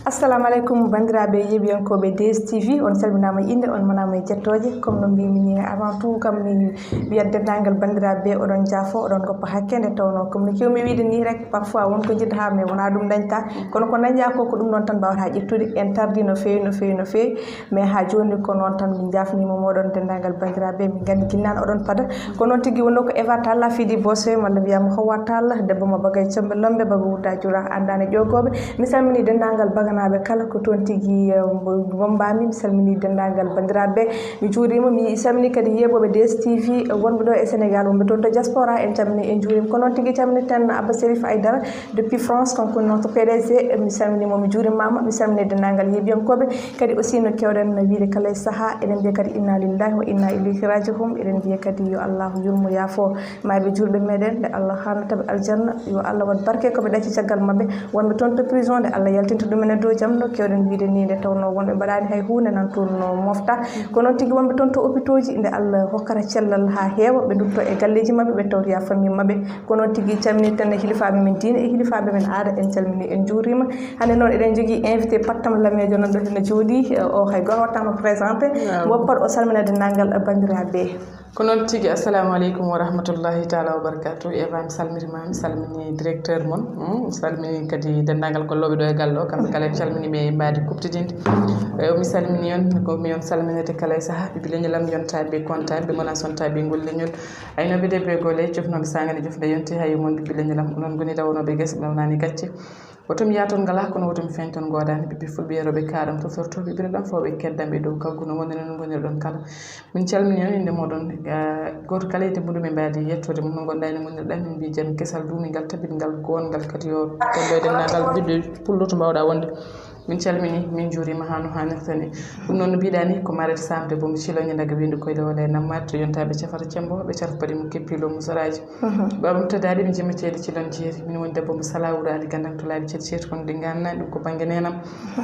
assalamu aleykum bandiraɓe yeɓiyankoɓe DSTV on salminama inde on manama e jettoje comme no mbimini avant tout kam mi wiyat dendagal bandiraɓe oɗon jaafo oɗon goppa hakke nde tawno comme no kewmi wiide ni rek parfois wonko jiɗɗa ha mais wona ɗum dañta kono ko dañƴa ko ɗum ɗon tan mbawata ƴettude en tardi no fewi mais ha joni ko noon tan min jafnima moɗon dendagal bandiraɓe min gandi guilnane oɗon paada ko noon tigui wonno ko Eva Talla Fidi Bosse walla wiyama Hawa Talla debbo mo Bagay Combe Lombe Baga Wurda Jura andane ƴogoɓe mi salmini dendagal baganaɓe kala ko toon tigui wombami mi salmini dendagal bandiraɓe mi juurima mi salmini kadi yeɓoɓe DSTV wonɓe ɗo e Sénégal wonɓe toon to diaspora en calmini en juurima ko noon tigui calminirten Abba Serif Aydara depuis France kanko notre PDG mi salminimo mi juurimama mi salmini dendagal yeɓiyankoɓe kadi aussi no kewɗen wiide kala e saaha eɗen mbiya kadi inna lillahi wa inna ilayhi raji'un eɗen mbiya kadi yo Allahu yurmo yaafo mayɓe julɓe meɗen nde Allah harnataɓe aljanna yo Allah wat barke koɓe ɗacci caggal mabɓe wonɓe toon to prison nde Allah yaltinta ɗumen e dow jaam no kewɗen wiide ni nde tawno wonɓe mbaɗani hay hunde nan toon no mofta ko noon tigui wonɓe toon to hôpitaux ji nde Allah hokkata cellal ha heewa ɓe dutto e galleji mabɓe ɓe tawtoya famille mabɓe ko noon tigui calminirten e hilifaɓe men diine e hilifaɓe men aada en calmini en juurima hande noon eɗen jogui invité pattam lamejo nan ɗo hene jooɗi o hay goto wattama présenté woppat o salmina dendagal bandiraɓe ko noon tigui assalamu aleykum wa rahmatullahi taala wa barakatuh Eva mi salminima mi salmini directeur mon mi salmini kadi dendagal golloɓe ɗo e galle o kamɓe kala en calminiɓe e mbadi kubtidinde mi salmini on komi on salminede kala e saaha ɓiɓɓe leñolam yontaɓe kontaɓe gona sontaɓe ngol leñol aynoɓe debbe gole jofnoɓe sangane jofde yonti hay mon ɓiɓɓe leñolam onon goni dawonoɓe guese ɓe wonani gacce woto mi yaton ngala kono woto mi feñ toon godani ɓiɓɓe fulɓe yeroɓe kaɗam to sortoɓe ɓiɓɓe ɗon fooɓe keddanɓe dow kawguno wonde non gonirɗon kala min calmini on inde moɗon goto kala e debbo ɗum ɓe mbadi yettode mum no gonɗa ene gonirɗa min mbi jaam kesal dumingal tabingal gongal kadi yo toɗɗo e dendagal ɓiɗɗo pullo to mbawɗa wonde min calmini min juurima ha no hannirta ni ɗum noon no mbiɗa ni ko Marietou Sam debbo mo Ciloñe daga windu koyde wala e nammade to yontaɓe cafata cembo ɓe carta paɗi mo keppilo mo soraji babam tadade mi jimmetede Cilon jeeri min woni debbo mo sala wurade gandam to laaɓi ceeti kono ɗi gannani ɗum ko banggue nenam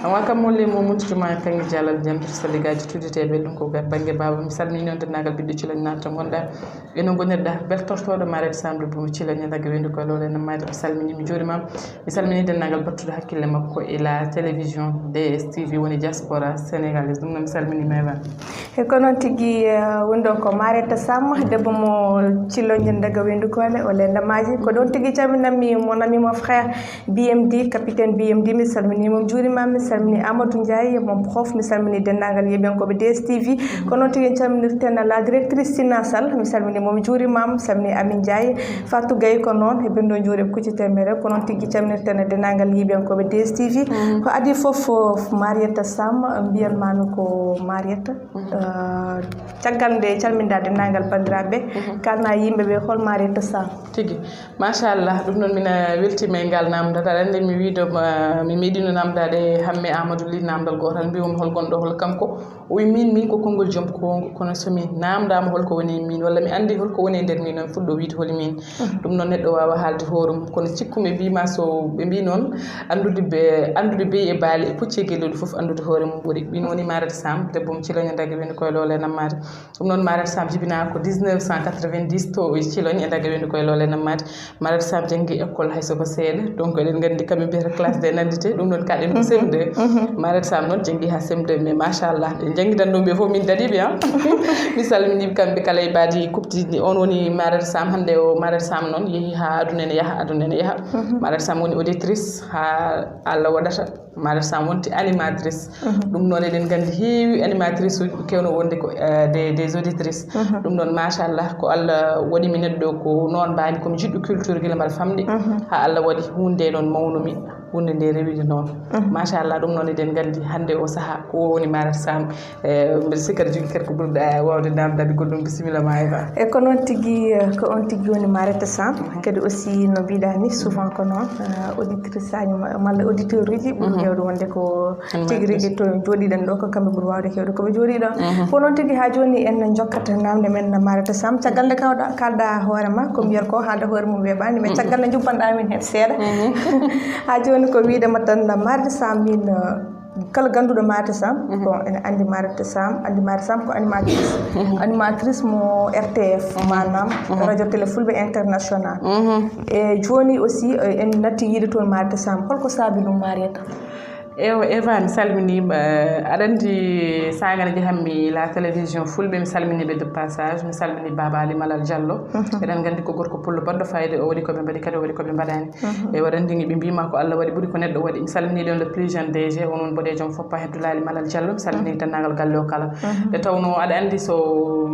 awa kam molle mo muntituma kangue dialal jamdito salligaji tuddeteɓe ɗum ko banggue baba mi salmini noon dennagal ɓiɗɗo Ciloñe natta gonɗa eno gonirɗa beltortoɗo Marietou Sam debbo mo Ciloñe daga windu koyde wala e nammade mi salmini mi juurimama mi salmini dennagal battuɗo hakkille makko e la télévision DSTV woni diaspora sénégalaise ɗum noon mi salminima Eva e ko noon tigui woni ɗon ko Marietou Sam debbo mo Ciloñe daga windu kole o lendamaji ko ɗon tigui calminanmi mon ami mon frère BMD capitaine BMD mi salminima mi juurimama mi salmini Amadou Ndiaye mon prof mi salmini dendagal yeɓiyankoɓe DSTV ko noon tigui calminirten la directrice Sina Sall mi salminimo mi juurimama mi salmini Amin Ndiaye Fatou Gaye ko noon e bendo juure kuccitemeɗe ko noon tigui calminirten e dendagal yeɓiyankoɓe DSTV ko adi foof Marietou Sam mbiyanmami ko Marietou caggal nde calminda dendagal bandiraɓe kalna yimɓeɓe hol Marietou Sam tigui machallah ɗum noon mina weltima e ngal namdal aɗa andi mi wiidoma mi meeɗino namdade hamme Amadou Ly namdal gotal mbiwomi hol gonɗo hol kanko o wi min ko konngol joom kongo kono somi namdama holko woni min walla mi andi holko woni e nder min noon fuɗɗo wiide holi min ɗum noon neɗɗo wawa haalde hoorem kono cikkumi mbima so ɓe mbi noon andude beyi e baali e pucci e gelluɗo foof andude hoore mum ɓuuri min woni Marietou Sam debbo mo Ciloñe daga windu koye loole nammade ɗum noon Marietou Sam jibina ko 1990 to Ciloñe daga windu koye loole nammade Marietou Sam janggui école hay soko seeɗa donc eɗen gandi kamɓe mbiyata classe des nandité ɗum noon kaɗen ko CM2 Marietou Sam noon janggui ha CM2 mais machallah ɓe jangguidannoɓe foof min daɗiɓe mi salminiɓe kamɓe kala e baadi kubtidi on woni Marietou Sam hande o Marietou Sam noon yeehi ha aduna ene yaaha Marietou Sam woni auditrice ha Allah waɗata Marietou Sam wonti animatrice ɗum noon eɗen gandi heewi animatrice uji kewno wonde ko des auditrices ɗum noon machallah ko Allah waɗimi neɗɗo ko noon mbani komi jiɗɗo culture guila mbaɗa famɗi ha Allah waɗi hunde noon mawnomi hunde nde rewide noon machallah ɗum noon eɗen gandi hande o saaha ko woni Marietou Sam mbiɗa sikki aɗa jogui kadi ko ɓurɗa wawde namdade goɗɗum bisimilla ma Eva e ko noon tigui ko on tigui woni Marietou Sam kadi aussi no mbiɗa ni souvent ko noon auditrice aji malla auditeur uji ɓuuri hewde wonde ko tigui rigui to jooɗiɗen ɗo ko kamɓe ɓuuri wawde hewde koɓe jooɗi ɗon ko noon tigui ha joni en jokkata namde men Marietou Sam caggal nde kalda hoorema ko mbiyata ko haalda hoore mum weeɓani mais caggal nde jubbanɗa min hen seeɗa ha joni ko wiidema tan Marietou Sam min kala ganduɗo Marietou Sam bon ene andi Marietou Sam ko animatrice mo RTF manam radio télé fulɓe international e joni aussi en natti yiide toon Marietou Sam holko saabi ɗum Marietou Eva mi salminima aɗa andi sagana jahanmi la télévision fulɓe mi salminiɓe de passage mi salmini Baba Ali Malal Diallo eɗen gandi ko gorko pullo baɗɗo fayida o waɗi koɓe mbaɗi kadi o waɗi koɓe mbaɗani e waɗa andi ɓe mbima ko Allah waɗi ɓuuri ko neɗɗo waɗi mi salmini ɗon le plus jeune DG onon boɗejoom foppa Abdoulaye Malal Diallo mi salmini dennagal galle o kala nde tawno aɗa andi so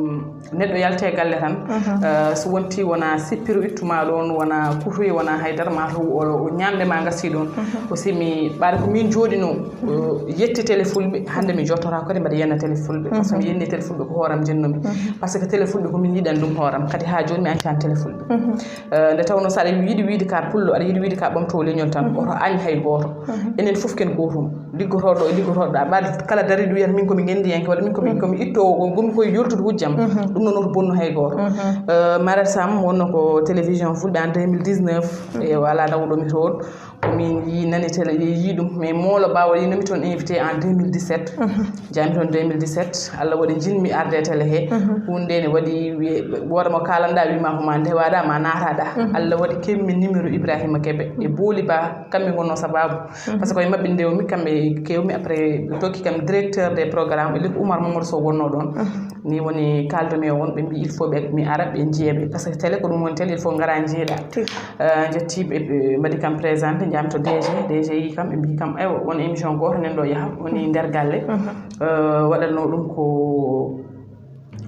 neɗɗo yalte galle tan so wonti wona sippiru ittuma ɗon wona kutoyi wona haydara mataw o ñamde ma gasi ɗon aussi mi ɓaade ko min jooɗino yetti télé fulɓe hande mi jottora kadi mbaɗa yenna télé fulɓe par ce que mi yenni télé fulɓe ko hooram jinnomi par ce que télé fulɓe komin yiɗan ɗum hooram kadi ha joni mi ancani télé fulɓe nde tawno so aɗa yiiɗi wiide ka pullo aɗa yiiɗi wiide ka ɓamtowo leñol tan oto añ hay goto enen foof ken gotum liggotoɗo e liggotoɗo ɓaade kala dariɗo wiyata min komi gendiyanke walla min komi ittowo gomi koye yoltude hujjam ɗum noon oto bonnu hay goto Marat Sam wonno ko télévision fulɓe en 2019 e wala dawɗomi toon min yi nani télé yi ɗum mais Molo Ba waɗinomi toon invité en 2017 jami toon 2017 Allah waɗi jinmi arde télé he hunde ne waɗi wormo kalanɗa wima homa ndewaɗa ma nataɗa Allah waɗi kemmi numéro Ibrahima Kebe e Booli Ba kamɓe gonno sababu par ce que koye mabɓe ndewmi kamɓe kewmi après tokki kam directeur des programmes Elik Oumar Mamadou Sow wonno ɗon ni woni kaldomi on ɓe mbi il faut ɓe mi ara ɓe jiiyaɓe par ce que télé ko ɗum woni télé il faut gara jiiɗa jettiɓe mbaɗi kam présenté jami to DG yi kam ɓe mbi kam aywa won émission goto nen ɗo yaaha woni nder galle waɗatno ɗum ko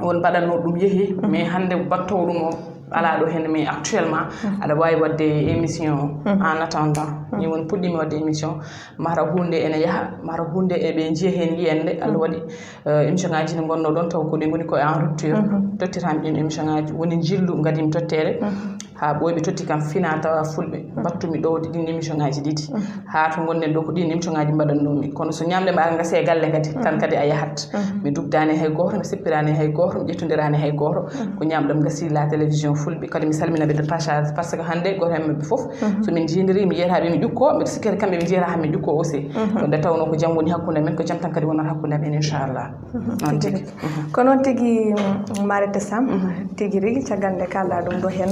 won mbaɗatno ɗum yeehi mais hande battowo ɗum o ala ɗo hen mais actuellement aɗa wawi wadde émission en attendant ni won puɗɗimi wadde émission mata hunde ene yaaha mata hunde eɓe jiiya hen yiyande Allah waɗi émission ngaji ne gonno ɗon taw koɗi goni koye en rupture tottirami ɗin émission ngaji woni jillu gadimi tottere ha ɓoyɓe totti kam fina tawa fulɓe battumi ɗowde ɗin émission ngaji ɗiɗi ha to gonɗen ɗo ko ɗin émission ngaji mbaɗannomi kono so ñamde mbaɗa gasi e galle kadi tan kadi a yahat mi dugdani hay goto mi sippirani hay goto mi ƴettodirani hay goto ko ñamɗam gasi la télévision fulɓe kadi mi salminaɓe de passage par ce que hande goto hen mabɓe foof somin jidiri mi yiyataɓe mi ƴukko mbiɗa sikki kamɓe ɓe jiyata hammi ƴukko aussi to nde tawno ko jaam woni hakkude men ko jaam tan kadi wonata hakkude men inchallah noon tigui ko noon tigui Marat Sam tigui rigui caggal nde kalɗa ɗum ɗo hen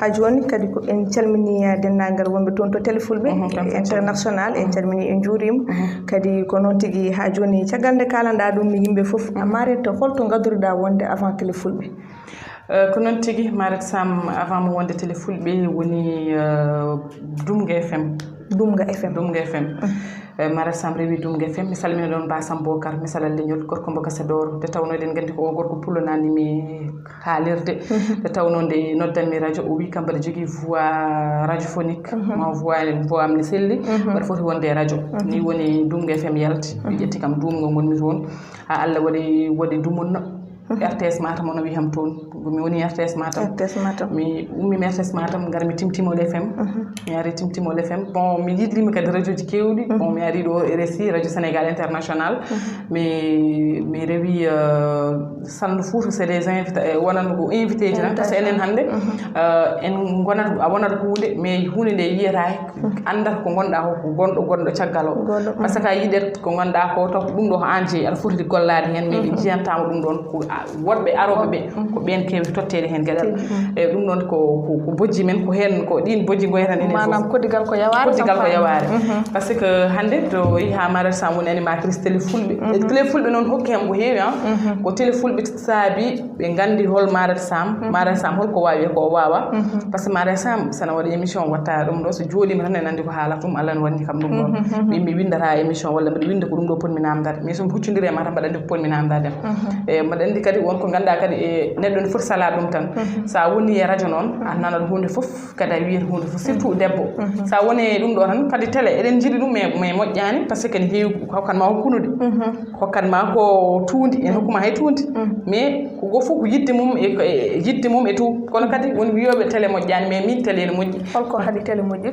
ha joni kadi ko en calmini dennagal wonɓe toon to télé fulɓe international en calmini en juurima kadi ko noon tigui ha joni caggal nde kalanɗa ɗum yimɓe foof Marat holto gadoriɗa wonde avant télé fulɓe ko noon tigui Marat Sam avant mo wonde télé fulɓe woni Dumga FM Marat Sam rewi Dumga FM mi salmina ɗon Basam Bocar mi salal leñol gorko mbo Gasadoro nde tawno eɗen gandi ko gorko pullo nanimi haalirde nde tawno nde noddanmi radio o wi kam mbaɗa jogui voix radiophonique ma voix am ne selli mbaɗa foti wonde radio ni woni Dumga FM yalti mi ƴetti kam dumgo gonmi toon ha Allah waɗi dumunno RTS Matam ono wiyam toon mi woni RTS Matam mi ummimi RTS Matam gara mi Timtimol FM mi ari Timtimol FM bon mi yiɗrimi kadi radio ji kewɗi bon mi ari ɗo RSI radio Sénégal International mi rewi Saldu Fouta c'est des invités wonanno ko invité ji tan par ce que enen hannde en gonat a wonat hunde mais hunde nde yiyata andata ko gonɗa ko gonɗo caggal o par ce que a yiɗet ko gonɗa ko taw ɗum ɗo ko an jeeyi aɗa foti gollade hen mais ɓe jiyantama ɗum ɗon ko woɗɓe aroɓe ɓe ko ɓen kewi tottede hen gueɗal e ɗum ɗon ko bojji men ko hen ko ɗin bojji goyatan enen manam koddigal ko yaware par ce que hande to yi ha Marat Sam woni animatrice télé fulɓe télé fulɓe noon hokki hen ko heewi ko télé fulɓe saabi ɓe gandi hol Marat Sam holko wawi ko wawa par ce que Marat Sam sana waɗi émission watta ɗum ɗo so jooɗima tan en andi ko haalata ɗum Allah ne wanni kam ɗum ɗon mi windata émission walla mbiɗa winda ko ɗum ɗo potmi namdade mais somi huccodiri e ma tan mbaɗa andi ko potmi namdade e mbaɗa andi kadi wonko ganduɗa kadi e neɗɗo ne foti salade ɗum tan sa woni e radio noon a nanat hunde foof kadi a wiyata hunde foof surtout debbo sa woni e ɗum ɗo tan kadi télé eɗen jiiɗi ɗum mais moƴƴani par ce que ne heewi hokkanma hakkunude hokkanma ko tuundi en hokkuma hay tuundi mais ko go fof ko yidde mum e tout kono kadi won wiyoɓe télé moƴƴani mais min télé ne moƴƴi holko haɗi télé moƴƴi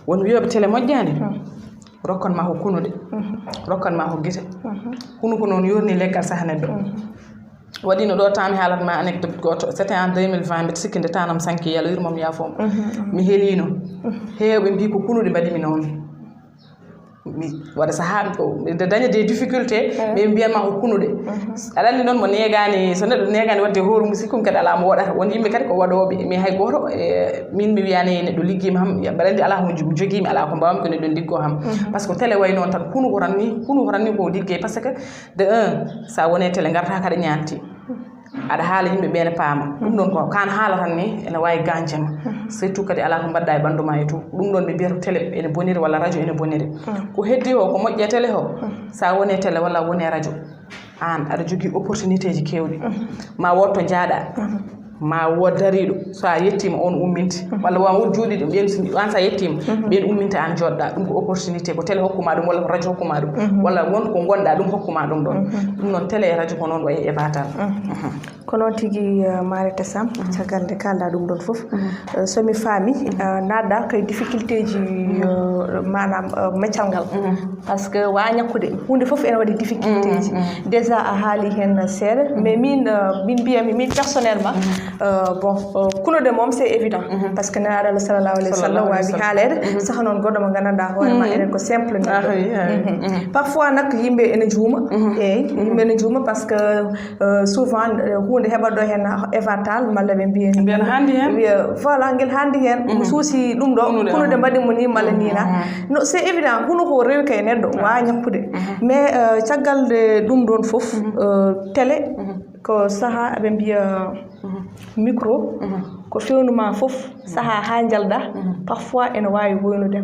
won wiyoɓe télé moƴƴani rokkanma ko kunude rokkanma ko guite hunu ko noon yorni leggal saha neɗɗo waɗino ɗo temps mi haalatma anecdote goto c'était en 2020 mbiɗa sikki nde tanam sanki yalla yurmam yafoma mi heelino heewɓe mbi ko kunude mbaɗimi noon mi waɗa sahaa ko de daña des difficultés mais mbiyatma ko kunude aɗa anndi noon mo negani so neɗɗo negani wadde hoore mum sikkum kadi ala mo waɗata won yimɓe kadi ko waɗoɓe mais hay goto min mi wiyani neɗɗo liggima ham mbaɗa anndi ala ko joguimi ala ko mbawmi ko neɗɗo liggo ham par ce que télé way noon tan kunuko tan ni ko liggey par ce que de 1 sa wone télé garta kaɗa ñanti aɗa haala yimɓe ɓe ne paama ɗum ɗon ko kan haala tan ni ene wawi ganjema surtout kadi ala ko mbaɗɗa e ɓanndu ma e tout ɗum ɗon ɓe mbiyata télé ene boniri walla radio ene boniri ko heddi o ko moƴƴe télé o sa wone télé walla wone radio an aɗa jogui opportunité ji kewɗi ma wot to jaaɗa ma wod dariɗo so a yettima on umminta walla wa wod jooɗiɗo ɓen an sa yettima ɓen umminta an joɗɗa ɗum ko opportunité ko télé hokkuma ɗum walla ko radio hokkuma ɗum walla won ko gonɗa ɗum hokkuma ɗum ɗon ɗum noon télé e radio ko noon wayi e batal ko noon tigui Mariétou Samb caggal nde kalɗa ɗum ɗon foof somi faami naɗɗa koye difficulté ji manam meccal ngal par ce que wawa ñakkude hunde foof ene waɗi difficulté ji déjà a haali hen seeɗa mais min mbiyami min personnellement bon kunude moom c'est évident par ce que nana Allah sallallahu alayhi wa sallam wawi haalede saha noon goɗɗo mo gandanɗa hoorema enen ko simple neɗɗo parfois nak yimɓe ene juuma eyyi yimɓe ene juuma par ce que souvent hunde heɓaɗo hen évatal malla ɓe mbiyani voilà guel handi hen suusi ɗum ɗo kunude mbaɗimo ni malla nina no c'est évident huno ko rewi kay neɗɗo wawa ñakkude mais caggal de ɗum ɗon foof télé ko saha aɓe mbiya micro ko fewnuma foof saha ha jalɗa parfois ene wawi woynude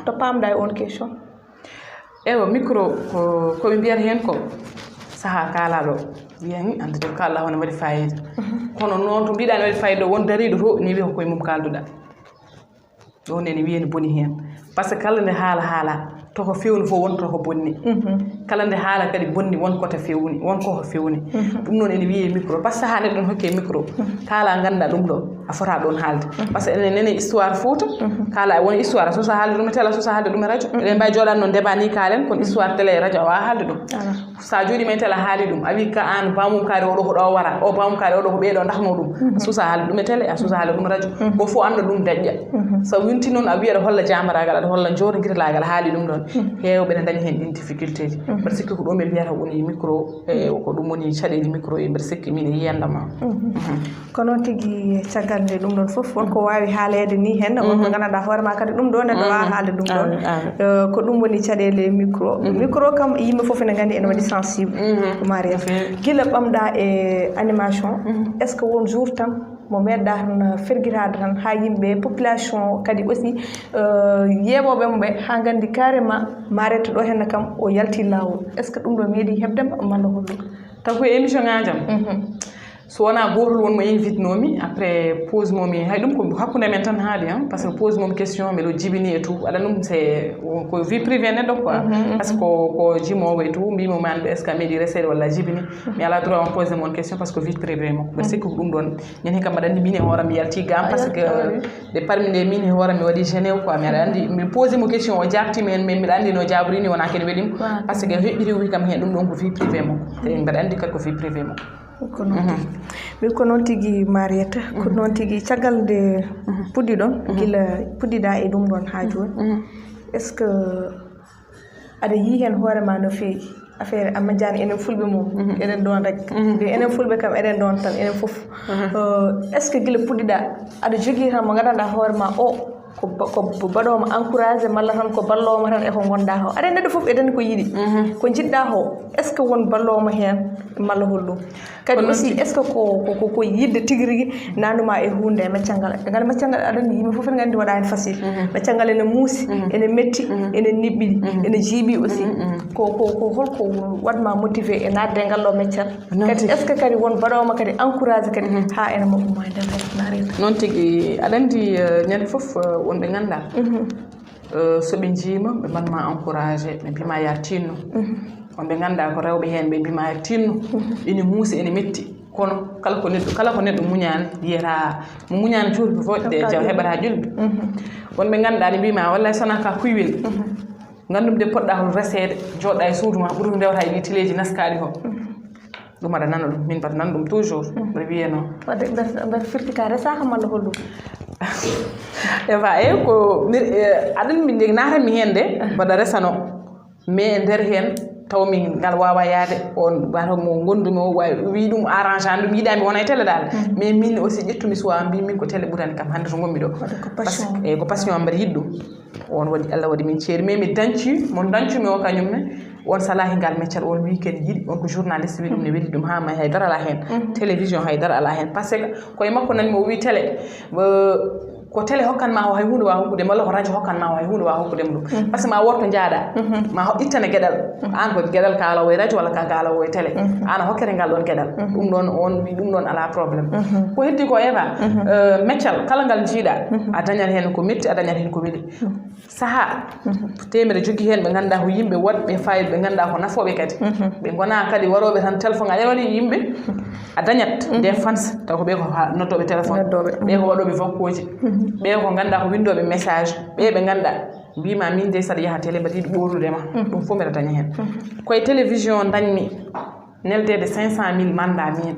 to pamɗa e on question ewa micro koɓe mbiyata hen ko saha kalaɗo wiyani ande to kalɗa hono waɗi fayida kono noon to mbiɗa ne waɗi fayida o won dariɗo to ne wiya ko koye mum kalduɗa ɗo nene wiya ne boni hen par ce que kala nde haala toko fewni fof wonto ko bonni kala nde haala kadi bonni won koto fewni won koko fewni ɗum noon ene wiye micro par ce que ha neɗɗon hokke micro kala ganduɗa ɗum ɗo a fota ɗon haalde par ce que enen nene histoire fouta kala won histoire so haalde ɗum e télé so haalde ɗum e radio eɗen mbawi joɗade noon débat ni kaalen kono histoire télé e radio a wawa haalde ɗum sa jooɗima e télé haali ɗum a wi ka an bamum kaari oɗo ko ɗo wara o bamum kaari oɗo ko ɓeeɗo dahno ɗum a suusa haalde ɗum e télé a suusa haalde ɗum radio ko fof anda ɗum daƴƴa so winti noon a wiya aɗa holla jamaragal aɗa holla jotodirilagal haali ɗum ɗon heewɓe ne dañi hen ɗin difficulté ji mbeɗa sikki ko ɗum ɓe mbiyata woni micro ko ɗum woni caɗele micro e mbeɗa sikki min e yiyandama ko noon tigui caggal nde ɗum ɗon foof wonko wawi haalede ni hen wonko gandanɗa hoorema kadi ɗum ɗo neɗɗo wawa haalde ɗum ɗon ko ɗum woni caɗele micro kam yimɓe foof ene gandi ene waɗi sensible Mariétou guila ɓamɗa e animation est ce que won jour tan mo meɗɗa tan ferguitade tan ha yimɓe population kadi aussi yeɓoɓemo ɓe ha gandi carrément Mariétou ɗo henna kam o yalti lawol est ce que ɗum ɗo meeɗi hebdema malla holɗum taw koye émission ngajam so wona gotol wonmo invitenomi après pose momi hay ɗum ko hakkude men tan haali par ce que pose momi question mbeɗo jibini et tout aɗa ɗum c'est ko vie privé neɗɗo quoi par ce que ko jimowo et tout mbimomi an est ce que a meeɗi resede walla jibini mi ala droit on pose mon question par ce que vie privé makko mbeɗa sikki ko ɗum ɗon ñande kam aɗa andi min e hooram mi yalti gam par ce que de parmi nde min e hooram mi waɗi gêné quoi mi aɗa andi mi pose mo question o jabtima hen mais mbiɗa andi no jaborini wona kene weɗimo par ce que heɓɓiri wi kam hen ɗum ɗon ko vie privé makko te mbeɗa andi kadi ko vie privé makko ko noon tigui Mariétou ko noon tigui caggal nde puɗɗi ɗon guila puɗɗiɗa e ɗum ɗon ha joni est ce que aɗa yi hen hoorema no feewi affaire Amma Diane enen fulɓe mum eɗen ɗon rek enen fulɓe kam eɗen ɗon tan enen foof est ce que guila puɗɗiɗa aɗa jogui tan mo gandanɗa hoorema o ko baɗomo encouragé malla tan ko ballomo tan eko gonɗa ho aɗa neɗɗo foof eɗen ko yiiɗi ko jiɗɗa ho est ce que won ballomo hen malla holɗum kadi aussi est ce que ko yidde tigui rigui nanduma e hunde e meccal ngal ngal meccal ngal aɗa andi yimɓe foof ene gandi waɗa hen facile meccal ngal ene muusi ene metti ene niɓɓiɗi ene jiiɓi aussi ko holko waɗma motivé e nadde e ngalɗo meccal kadi est ce que kadi won baɗomo kadi encouragé kadi ha ene moɓɓuma e nder Mariétou noon tigui aɗa andi ñande foof wonɓe ganda soɓe jiima ɓe mbanma encouragé ɓe mbima ya tinno wonɓe ganda ko rewɓe hen ɓe mbima ya tinno ene muusi ene metti kono kala ko neɗɗo muñani yiyata mo muñani cuuɗi foɗɗe jaw heɓata julɓe wonɓe ganduɗa ne mbima wallay sona ka kuywel gandum de poɗɗa ko resede joɗɗa e suudu ma ɓuuri ndewata e ɗi téléji naskaɗi ho ɗum aɗa nana ɗum min mbaɗa nana ɗum toujours mbaɗa wiya noon mbaɗa firti ka resaka malla holɗum eva ko aɗan mi natanmi hen de mbaɗa resano mais nder hen taw min ngal wawa yaade on bato mo gondumi o wi ɗum arrange an ɗum yiɗami wona e télé dal mais min aussi ƴettumi suwa mbi min ko télé ɓurani kam hande to gommi ɗo ko passion am mbaɗa yiɗ ɗum on waɗi Allah waɗi min ceeri mais mi danci mon dancumi o kañumne on salahi ngal meccal on wi ken yiɗi on ko journaliste wi ɗum ne weɗi ɗum ha ma haydara ala hen télévision haydara ala hen par ce que koye makko nani mo wi télé ko télé hokkanma o hay hunde wawa hokkude walla ko radio hokkanma o hay hunde wawa hokkudema ɗum par ce que ma worto jaaɗa ma ittane gueɗal an ko gueɗal kaalawo e radio walla ka kaalawo e télé an a hokkete ngal ɗon gueɗal ɗum ɗon on wi ɗum ɗon ala probléme ko heddi ko eva meccal kala ngal jiiɗa a dañat hen ko metti a dañat hen ko weeli saaha temere jogui hen ɓe ganduɗa ko yimɓe waɗɓe fayida ɓe ganduɗa ko nafoɓe kadi ɓe gona kadi waroɓe tan téléphone a ƴewani yimɓe a dañat des fans taw ko ɓe ko noddoɓe téléphone ɓe ko waɗoɓe vocoji ɓe ko ganduɗa ko windoɓe message ɓe ganduɗa mbima min de saɗa yaaha télé mbaɗa yiɗi ɓorudema ɗum fof mbiɗa daña hen koye télévision dañmi neldede 500 000 manda min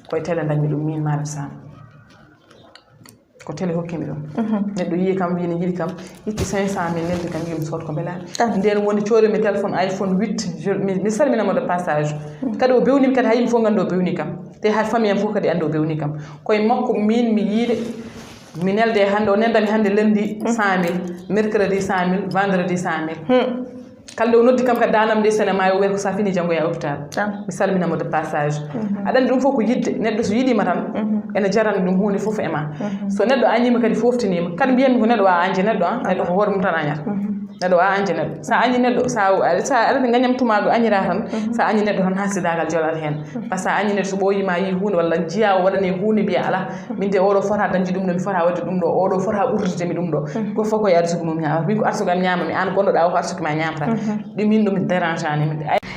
koye télé dañmi ɗum min Marie Sam ko télé hokkimi ɗum neɗɗo yiyi kam wini yiɗi kam itti 500 000 neldi kam yimi sot ko belani nden woni coorimi téléphone iPhone 8 mi salminamo de passage kadi o bewnimi kadi ha yimɓe fof gandi o bewni kam te hay famille am fof kadi andi o bewni kam koye makko min mi yiide mi nelde hande o nendami hande lundi 100 000 mercredi 100 000 vendredi 100 000 kalde o noddi kam kadi danam nde cinéma o wiyata ko sa fini janggo ya hôpital mi salminamo de passage aɗa andi ɗum fof ko yidde neɗɗo so yiɗima tan ene jarani ɗum hunde fof e ma so neɗɗo añima kadi foftinima kadi mbiyatmi ko neɗɗo wawa añde neɗɗo neɗɗo ko hoore mum tan añata neɗɗo wawa añde neɗɗo sa añi neɗɗo sa aɗa gañam tumaɗo añira tan sa añi neɗɗo tan hasidagal jolat hen par ce que sa añi neɗɗo so ɓooyima yi hunde walla jiya o waɗani hunde mbiya ala min de oɗo fota dañde ɗum ɗo mi fota wadde ɗum ɗo oɗo fota ɓurdidemi ɗum ɗo ko fof koye arsugue mum ñamata min ko arsugue am ñamami an gonɗoɗa o ko arsugue ma ñamata ɗum min ɗum dérange ani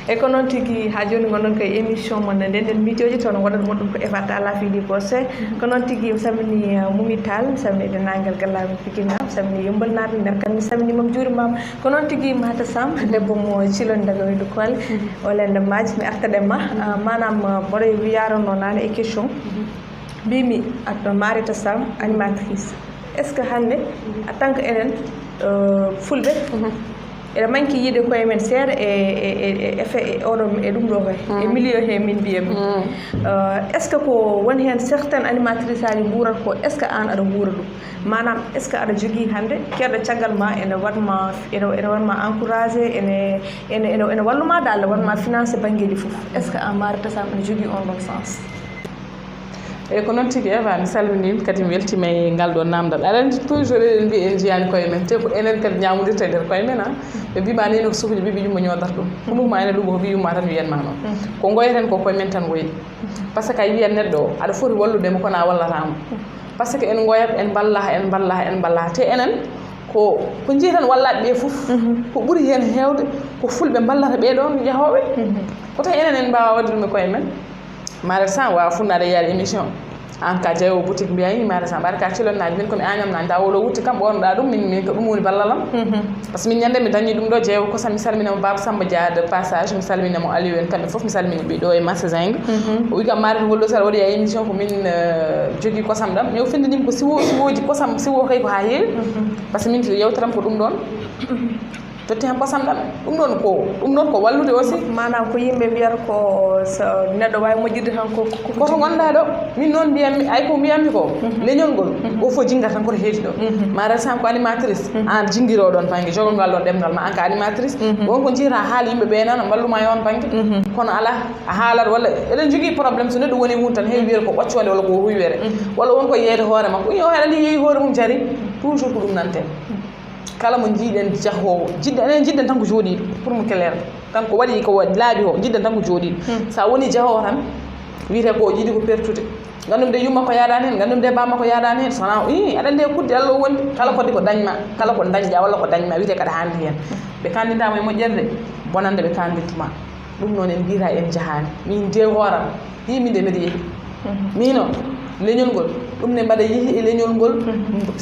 e ko noon tigui ha joni gonɗon koye émission mon ndenden mijoji toon waɗat moɗum ko Eva Talla Fidy Bosé ko noon tigui mi salmini Moumi Tall mi salmini dennagal gallaɓe Pikine mi salmini Yeumbeul naaɓe nder kam mi salminimam juurimama ko noon tigui Mata Sam debbo mo cilon daga waydu kole o lende maaji mi artaɗema manam mboɗo wiyarono nane e question mbimi ato Marita Sam animatrice est ce que hande en tant que enen fulɓe eɗa manki yiide koye men seeɗa e oɗo e ɗum ɗo koye e milieu he min mbiyami est ce que ko woni hen certaine animatrice aji guurat ko est ce que an aɗa guura ɗum manam est ce que aɗa jogui hande keɗɗo caggal ma ene watma encouragé ene walluma dal watma financé banggueji foof est ce que an Marita Sam ene jogui on ɗon sens eyyi ko noon tigui Eva mi salminima kadi mi weltima e ngal ɗo namdal aɗa andi toujours eɗen mbi en jiyani koye men te ko enen kadi ñamodirta e nder koye men ɓe mbima neni ko sukuji ɓiɓe yumma ñodata ɗum ɗumma ene ɗum ko wi yumma tan wiyanma noon ko goyeten ko koye men tan woyi par ce que a wiyat neɗɗo o aɗa foti walludemo kono a wallatamo par ce que en goyat en ballaha te enen ko jii tan wallaɓe ɓe foof ko ɓuuri hen hewde ko fulɓe ballata ɓeɗon yahoɓe ko tawi enen en mbawa wadde ɗum e koye men Marita Sam wawa funnade yaade émission an ka jeewo boutique mbiyani Marita Sam mbaɗa ka cilonnaji min komi añamnani da oɗo wutti kam ɓornoɗa ɗum min ko ɗum woni ballalam par ce que min ñande mi dañi ɗum ɗo jeewo kosam mi salminamo Baba Samba Dia de passage mi salminamo Aliou en kamɓe foof mi salmini ɓe ɗo e Massa Zingue o wi kam Marita ngol ɗo saɗa waɗi ya émission ko min jogui kosam ɗam mais o findinimi ko siwoji kosam siwo kay ko ha heewi par ce que min yewtaram ko ɗum ɗon totti hen kosam ɗam ɗum ɗon ko wallude aussi manam ko yimɓe mbiyata ko so neɗɗo wawi moƴƴirde tan koto gonɗa ɗo min noon mbiyammi ay ko mbiyammi ko leñol ngol o fo jinggata tan koto heedi ɗo Marita Sam ko animatrice an jinguiri oɗon banggue jogol ngal ɗon ɗemgal ma an ko animatrice won ko jiita haala yimɓe ɓe nan mballuma e on banggue kono ala a haalat walla eɗen jogui probléme so neɗɗo woni hunde tan heewi wiyata ko ɓoccode walla ko huywere walla won ko yeeyde hoore makko o haɗa andi yeeyi hoore mum jari toujours ko ɗum nante kala mo jiiɗen jahowo enen jiɗɗen tan ko jooɗiɗo pour mo clair tan ko waɗi ko laaɓi o jiɗɗen tan ko jooɗiɗo sa woni jahowo tan wiyete ko jiiɗi ko pertude gandum de yumma ko yaɗani hen gandum de bamma ko yaɗani hen sona aɗa andi kudde Allah o wondi kala kodde ko dañma kala ko dañƴa walla ko dañma wiyete kada handi hen ɓe kandidama e moƴƴerde bonande ɓe kandittuma ɗum noon en mbiyata en jahani min de hooram min de mbiɗa yeehi mino leñol ngol ɗum ne mbaɗa yeehi e leñol ngol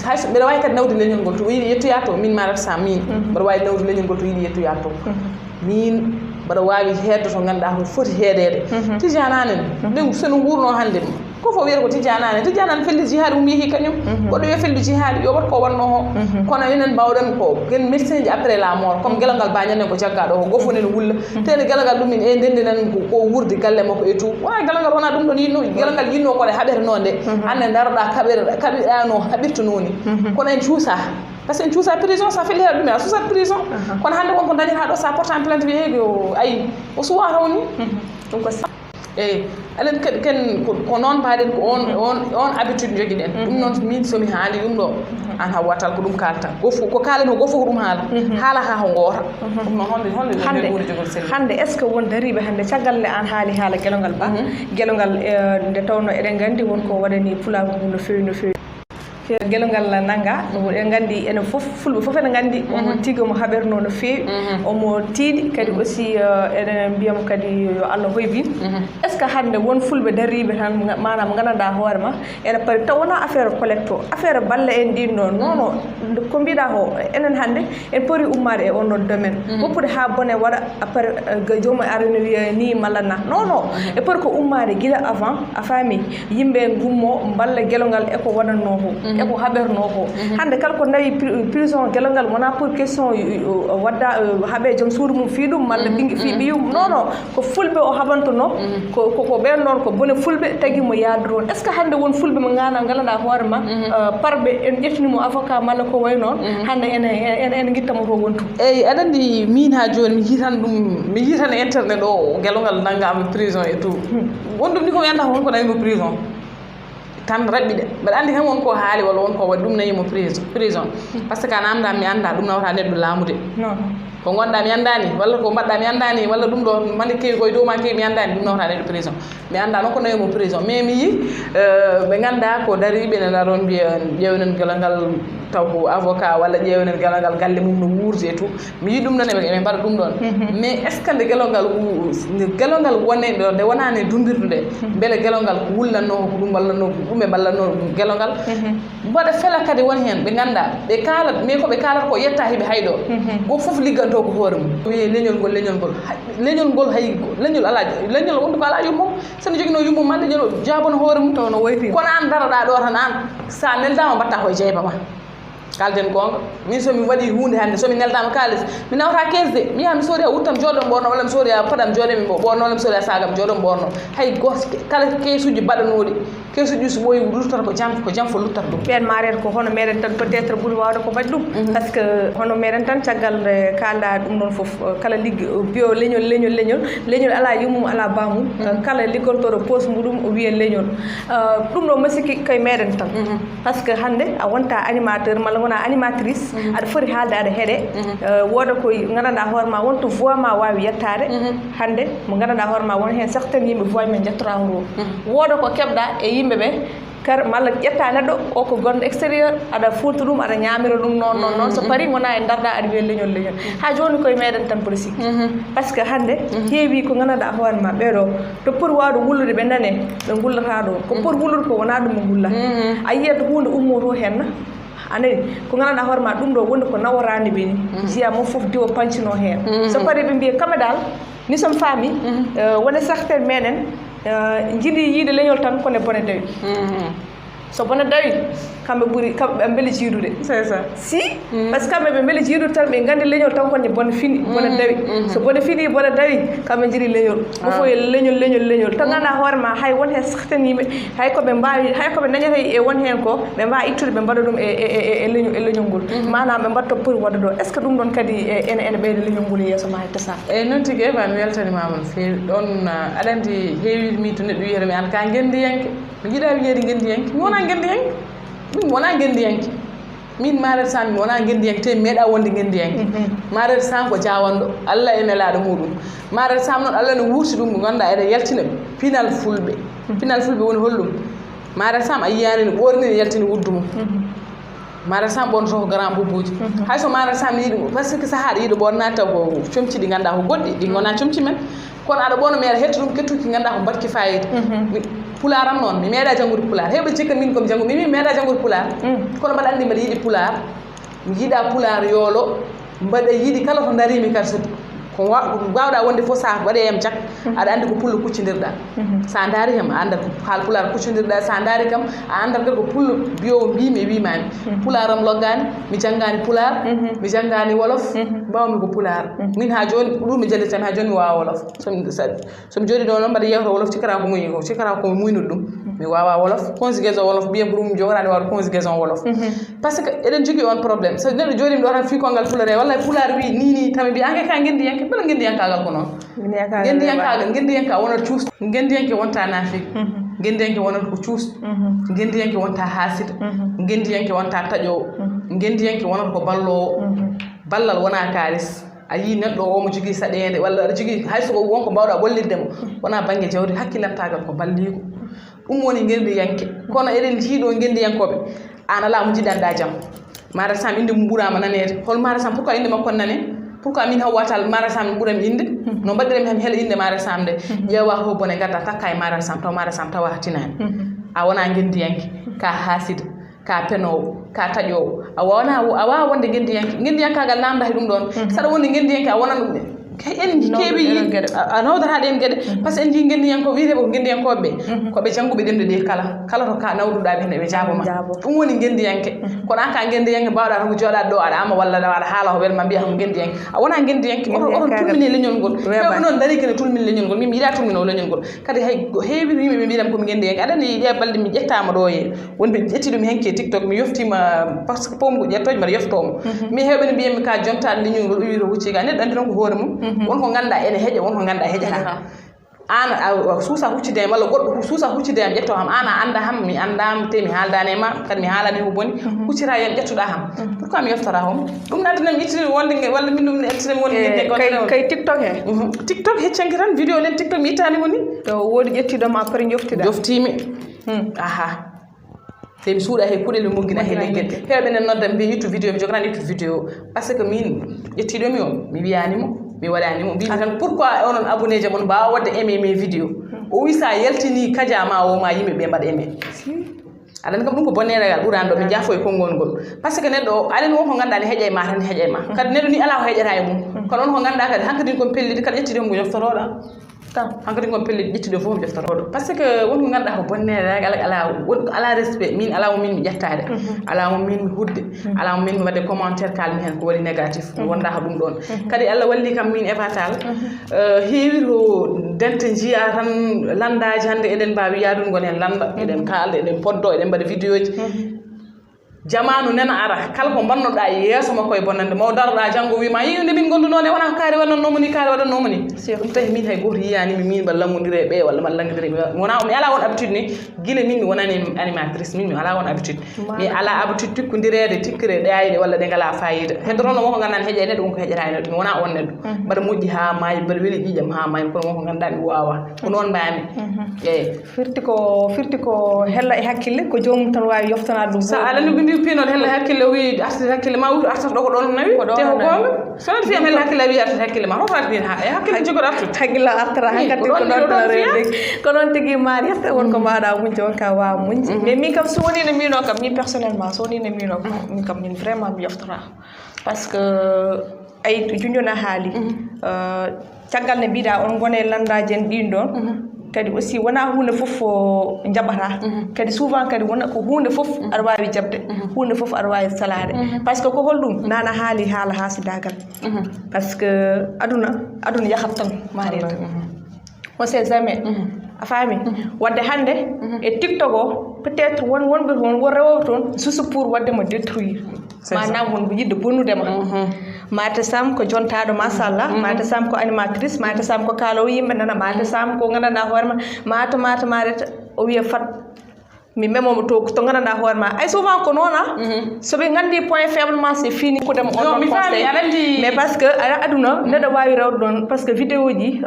hayso mbiɗa wawi kadi nawde leñol ngol to yiiɗi yettoya to min Marita Sam min mbaɗa wawi nawde leñol ngol to yiiɗi yettoya to min mbaɗa wawi hedde to ganduɗa ko foti heedede tijanani en nde sono gurno hande ko fofo wiyata ko tijanani felli jihad um yeehi kañum goɗɗo yo felli jihad yo wat ko wanno ho kono enen mbawɗen ko ken médecin ji après la mort comme guelal ngal bañanen ko jaggaɗo o gofu nen wulla tede guelal ngal ɗumin e ndendinen ko wurde galle makko et tout wona guelal ngal wona ɗum ɗon yinno guelal ngal yinno kode haɓere noon de hande daroɗa kaɓirɗano haɓirta noni kono en cuusa par ce que en cuusa prison sa felli heɗa ɗumen a suusat prison kono hande wonko dañata ɗo sa porte en plainte wiyeegi o ayi o suwa tawni ɗum ko eyyi aɗen kadi ken ko noon mbaɗen ko on habitude joguiɗen ɗum noon min somi haali ɗum ɗo an haw wattal ko ɗum kalta ko kalen o goffo ko ɗum haala ha ko goota ɗum noon honde ɓuuri jogol selli hande est ce que won dariɓe hande caggal nde an haali haala guelongal ba guelongal nde tawno eɗen gandi wonko waɗani pulago mum no fewi guelongal nanga en gandi enen fulɓe fof ene gandi omo tigui omo haɓerno no fewi omo tiiɗi kadi aussi eɗen mbiyamo kadi yo Allah hoybin est ce que hande won fulɓe dariɓe tan manam gandanɗa hoorema ene paari taw wona affaire collecte o affaire balle en ɗin ɗon non ko mbiɗa ko enen hande en pori ummade e on ɗon domaine woppude ha bone waɗa après jomum arino wiya ni malla na non e pori ko ummade guila avant a faami yimɓe gummo balla guelongal eko waɗanno ko eko haɓerno ko hande kala ko dawi prison guelongal wona pour question wadda haaɓe joom suudu mum fi ɗum malla fi ɓiyum non ko fulɓe o haɓantono ko ɓen noon ko bone fulɓe tagui mo yadoro est ce que hande won fulɓe mo gandanɗa hoorema parɓe en ƴettinimo avocat malla ko way noon hande ene guittamo to wontu eyyi aɗa andi min ha joni mi yitan ɗum mi yitan internet o guelongal naggama prison et tout won ɗum ni ko wiyanta wonko nayimo prison tan raɓɓiɗe mbaɗa andi tan wonko haali walla wonko waɗi ɗum nayimo prison par ce que a namda mi anda ɗum nawata neɗɗo laamude ko gonɗa mi andani walla ko mbaɗɗa mi andani walla ɗum ɗo mande kewi koye dow ma kewi mi andani ɗum nawata neɗɗo prison mi anda noon ko nayimo prison mais mi yi ɓe ganda ko dariɓe ne daron mbiya ƴewnen guelongal taw ko avocat walla ƴewnen guelongal galle mum no wuurde et tout mi yi ɗum ɗon eɓe mbaɗa ɗum ɗon mais est ce que nde guelongal wone ɗo nde wonani dumbirdu nde beele guelongal ko wullanno ko ɗum wallanno ɗum ɓe ballanno guelongal mbaɗa fela kadi won hen ɓe ganda ɓe kaalat mais koɓe kaalata ko yetta heeɓe hayɗo go foof ligganto ko hoore mum wiye leñol ngol hay leñol ala leñol wonde ko ala yummum sene joguino yummum ma leñol jabono hoore mum taw no woyfi kono an daroɗa ɗo tan an sa neldama mbatta koye jeyba ma kalden gonga min somi waɗi hunde hande somi neldama kalis mi nawata 15 de mi yaha mi soodi a wuttam jooɗo ɓorno walla mi soodi a paɗam jooɗe mi ɓorno walla mi soodi a sagam jooɗo ɓorno hay kala kesuji baɗanoɗi kesuji so ɓooyi luttata ko jam fo luttata ɗum ɓen maret ko hono meɗen tan peut être ɓuuri wawde ko waɗi ɗum par ce que hono meɗen tan caggal nde kalɗa ɗum ɗon foof kala liggo biyo leñol ala yummum ala bamum kala liggontoɗo poste muɗum o wiya leñol ɗum ɗo masiki koye meɗen tan par ce que hande a wonta animateur malla wona animatrice aɗa foti haalde aɗa heeɗe woda ko gandanɗa hoorema wonto voix ma wawi yettade hande mo gandanɗa hoorema won hen certaine yimɓe voix men jettora ngo woda ko keɓɗa e yimɓeɓe kar malla ƴetta neɗɗo o ko gonɗo extérieur aɗa fulta ɗum aɗa ñamira ɗum noon so paari gona e darɗa aɗa wiya leñol ha joni koye meɗen tan mboɗo sikki par ce que hande heewi ko gandanɗa hoorema ɓeɗo to pour wawde wullude ɓe nane ɓe gullata ɗo ko pour wullude ko wona ɗum ɓe gullata a yiyata hunde ummoto henna anayi ko gandanɗa hoorema ɗum ɗo wonde ko naworani ɓe ni jiya moom foof diwo pancino hen so paari ɓe mbiya kamɓe dal ni som faami wone certaine meɗen jiiɗi yiide leñol tan kone bone dawi so bone dawi kamɓe ɓuuri kamɓe beele jiidude c'est ça si par ce que kamɓe ɓe beele jiidude tan ɓe gandi leñol tan kone bone fini bone dawi so bone fini bone dawi kamɓe jiiɗi leñol fofo leñol to ganduɗa hoorema hay won hen certaine yimɓe hay koɓe mbawi hay koɓe dañata e won hen ko ɓe mbawi ittude ɓe mbaɗa ɗum e leñol ngol manam ɓe mbatta pour wadde ɗo est ce que ɗum ɗon kadi ene ɓeyda leñol ngol yeeso ma hetta sa eyyi noon tigui Eva mi weltanimama no fewi ɗon aɗa andi heewimi to neɗɗo wiyata mi an ka gendiyanke mi jiiɗa wiyede gendiyanke mi wona gendiyanke min wona gendiyanke min Marietou Sam mi wona gendiyanke te mi meeɗa wonde gendiyanke Marietou Sam ko jawanɗo Allah e nelaɗo muɗum Marietou Sam noon Allah ne wurti ɗum ko ganduɗa eɗen yaltina pinal fulɓe woni hollum Marietou Sam a yiyani no ɓorni ne yaltina wuddu mum Marietou Sam ɓornoto ko grand boubouji hayso Marietou Sam yiiɗi par ce que saaha aɗa yiiɗa ɓornade taw ko comci ɗi ganduɗa ko goɗɗi ɗi gona comci men kono aɗa ɓorno mi aɗa hetto ɗum kettuki ganduɗa ko mbatki fayida pular am noon mi meeɗa janngude pular heɓe cikka min komi janngu mi meeɗa janngude pular kono mbaɗa andi mbaɗa yiiɗi pular mi yiiɗa pular yoolo mbaɗa yiiɗi kala to darimi kadi so ko wawɗa wonde fof sa waɗe hem jak aɗa andi ko pullo kuccodirɗa sa daari hem a andat ko haal pular kuccodirɗa sa daari kam a andat kadi ko pullo biyowo mbimi e wimami pularam loggani mi janggani pular mi janggani wolof mbawmi ko pular min ha joni ɗum mi jallitami ha joni mi wawa wolof somi jooɗi ɗo noon mbaɗa yewta wolof cikara ko muñi ko cikara komi muynude ɗum mi wawa wolof conjugaison wolof mbiyam ko ɗum jogorani wawde conjugaison wolof par ce que eɗen jogui on probléme so neɗɗo jooɗimi ɗo tan fi kongal pular e walla pular wi ni tami mbi anke ka gendi yanke bala gendi yankagal ko noon gendi yanka wonata cuus gendi yanke wonta naafik gendi yanke wonata ko cuus gendi yanke wonta haasida gendi yanke wonta taƴowo gendi yanke wonata ko ballowo ballal wona kalis a yi neɗɗo o mo jogui saɗede walla aɗa jogui hayso ko wonko mbawɗa ɓolliddemo wona banggue jawdi hakkillantagal ko balligo ɗum woni gendi yanke kono eɗen jiiɗo gendi yankoɓe an ala mo jiɗanɗa jaam mara sam inde mum ɓuurama nanede hol mara sam pourquoi inde makko nane pourquoi min haw watal mara sam ɓuurami inde no mbaɗiremi hami heela inde mara sam nde ƴeewa ho bone gadda takka e mara sam taw mara sam tawa tinani a wona gendi yanke ka haasida ka penowo ka taƴowo a wawa wonde gendi yankagal namda he ɗum ɗon saɗa wonde gendi yanke a wonan ɗum en keeɓi a nawdata ɗen gueɗe par ce que en jii gendi yanko wiyeteɓe ko gendi yankoɓeɓe koɓe jangguɓe ɗemde ɗe kala to ka nawduɗa ɓe hene ɓe jaaboma ɗum woni gendi yanke kono an ka gendi yanke mbawɗa tan ko joɗade ɗo aɗa ama walla aɗa haala ko welma mbiya ko gendi yanke a wona gendi yanke oton tulmine leñol ngol hewɓe noon dari kene tulmin leñol ngol min mi yiɗa tulmino leñol ngol kadi hay heewi yimɓe ɓe mbiyatami komi gendi yanke aɗani ƴe balɗe mi ƴettama ɗo e wonɓe ƴettiɗumi henke TikTok mi yoftima par ce que pomgo ƴettoje mbaɗa yoftomo mi hewɓe ne mbiyami ka jontaɗo leñol ngol o wi to hucciga neɗɗo andi tan ko hoore mum wonko ganduɗa ene heeƴa wonko ganduɗa heeƴata an a suusa huccideyam walla goɗɗo suusa huccideyam ƴetto ham an a anda ham mi andama te mi haaldani e ma kadi mi haalani ko boni huccita yam ƴettuɗa ham pourquoi mi yeftora hom ɗum naddinami ittini wonde walla min ɗum ittinami wonde kay TikTok he TikTok heccanki tan vidéo len TikTok mi ittanimo ni to woodi ƴettiɗoma après joftimi aha te mi suuɗa he kuɗel mi moggina he leggel hewɓe nen nodda mbiya ittu vidéo mi jogorani ittu vidéo par ce que min ƴettiɗomi o mi wiyanimo mi waɗanimo mbimi tan pourquoi onon abonné je mon mbawa wadde aimé mes vidéo o wi sa yaltini kadiama o ma yimɓeɓe mbaɗa aimé aɗani kam ɗum ko bonneregal ɓurani ɗo mi jaafo e konngol ngol par ce que neɗɗo o aɗani wonko ganduɗa ne heeƴa e ma tan ne heeƴa e ma kadi neɗɗo ni ala ko heeƴata e mum kono on ko ganduɗa kadi hankkadin kon pellidi kadi ƴettiɗo ko joftoroɗa hankkadi kon pellidi ƴettiɗo fof mi joftoroɗo par ce que wonko ganduɗa ko bonneregal ala respect min ala mo min mi ƴettade ala mo min mi hudde ala mo min mi waɗe commentaire kalmi hen ko waɗi négatif mi wonda ko ɗum ɗon kadi Allah walli kam min Eva Tall heewi to dente jiya tan landaji hannde eɗen mbawi yadungol hen landa eɗen kalda eɗen poddo eɗen mbaɗa vidéo ji jamanu nena ara kala ko bannoɗa yeeso makko e bonnande maw daroɗa janggo wima yi nde min gondunone wona ko kaari waɗannomo ni kaari waɗannomo ni ɗum tawi min hay goto yiyanimi min mbaɗa langgodire ɓe walla mbaɗa langgodire ɓe wona mi ala won habitude ni guila min mi wonani animatrice min mi ala won habitude mi ala habitude tikkodirede tikkire ɗayde walla ɗe ngala fayida heddotono wonko ganduɗa ne heeƴa e neɗɗo wonko heeƴata e neɗɗo mi wona on neɗɗo mbaɗa moƴƴi ha maayi mbaɗa weeli ƴiƴam ha maayi kono wonko ganduɗa mi wawa ko noon mbami eyi firti ko hella e hakkille ko jomum tan wawi yoftanade ɗum sa alani ko ndi pinode hella hakkille o wi artata hakkille ma wuto artata ɗo ko ɗon nawi te ko gonga so waɗi fiyam hella hakkille a wi artata hakkille ma hoto waɗi fin e hakkille jogoɗo artude hakkille artata hankkadi ko ɗon rewde ko noon tigui mariata wonko mbaɗa muñde wonka wawa muñde mais min kam so woni no mbino kam min personnellement so woni no mbino kam min kam min vraiment mi yoftora par ce que ayi to junjona haali caggal ne mbiɗa on gone landaji en ɗin ɗon kadi aussi wona hunde fof o jaɓata kadi souvent kadi wona ko hunde fof aɗa wawi jabde hunde fof aɗa wawi salade par ce que ko holɗum nana haali haala hasidagal par ce que aduna yahat tan mareta on sait jamais a faami wadde hande e TikTok o peut être wonɓe toon won rewoɓe toon juste pour waddemo détruire manam wonɓe yidde bonnudema Mata Sam ko jontaɗo machallah Mata Sam ko animatrice Mata Sam ko kaalowo yimɓe nana Mata Sam ko gandanɗa hoorema mata mareta o wiya fat mi memomo to gandanɗa hoorema ay souvent ko noon soɓe gandi point faible ma c'est fini ko dem on conseil mais parce que aduna neɗɗo wawi rewde ɗon par ce que vidéo ji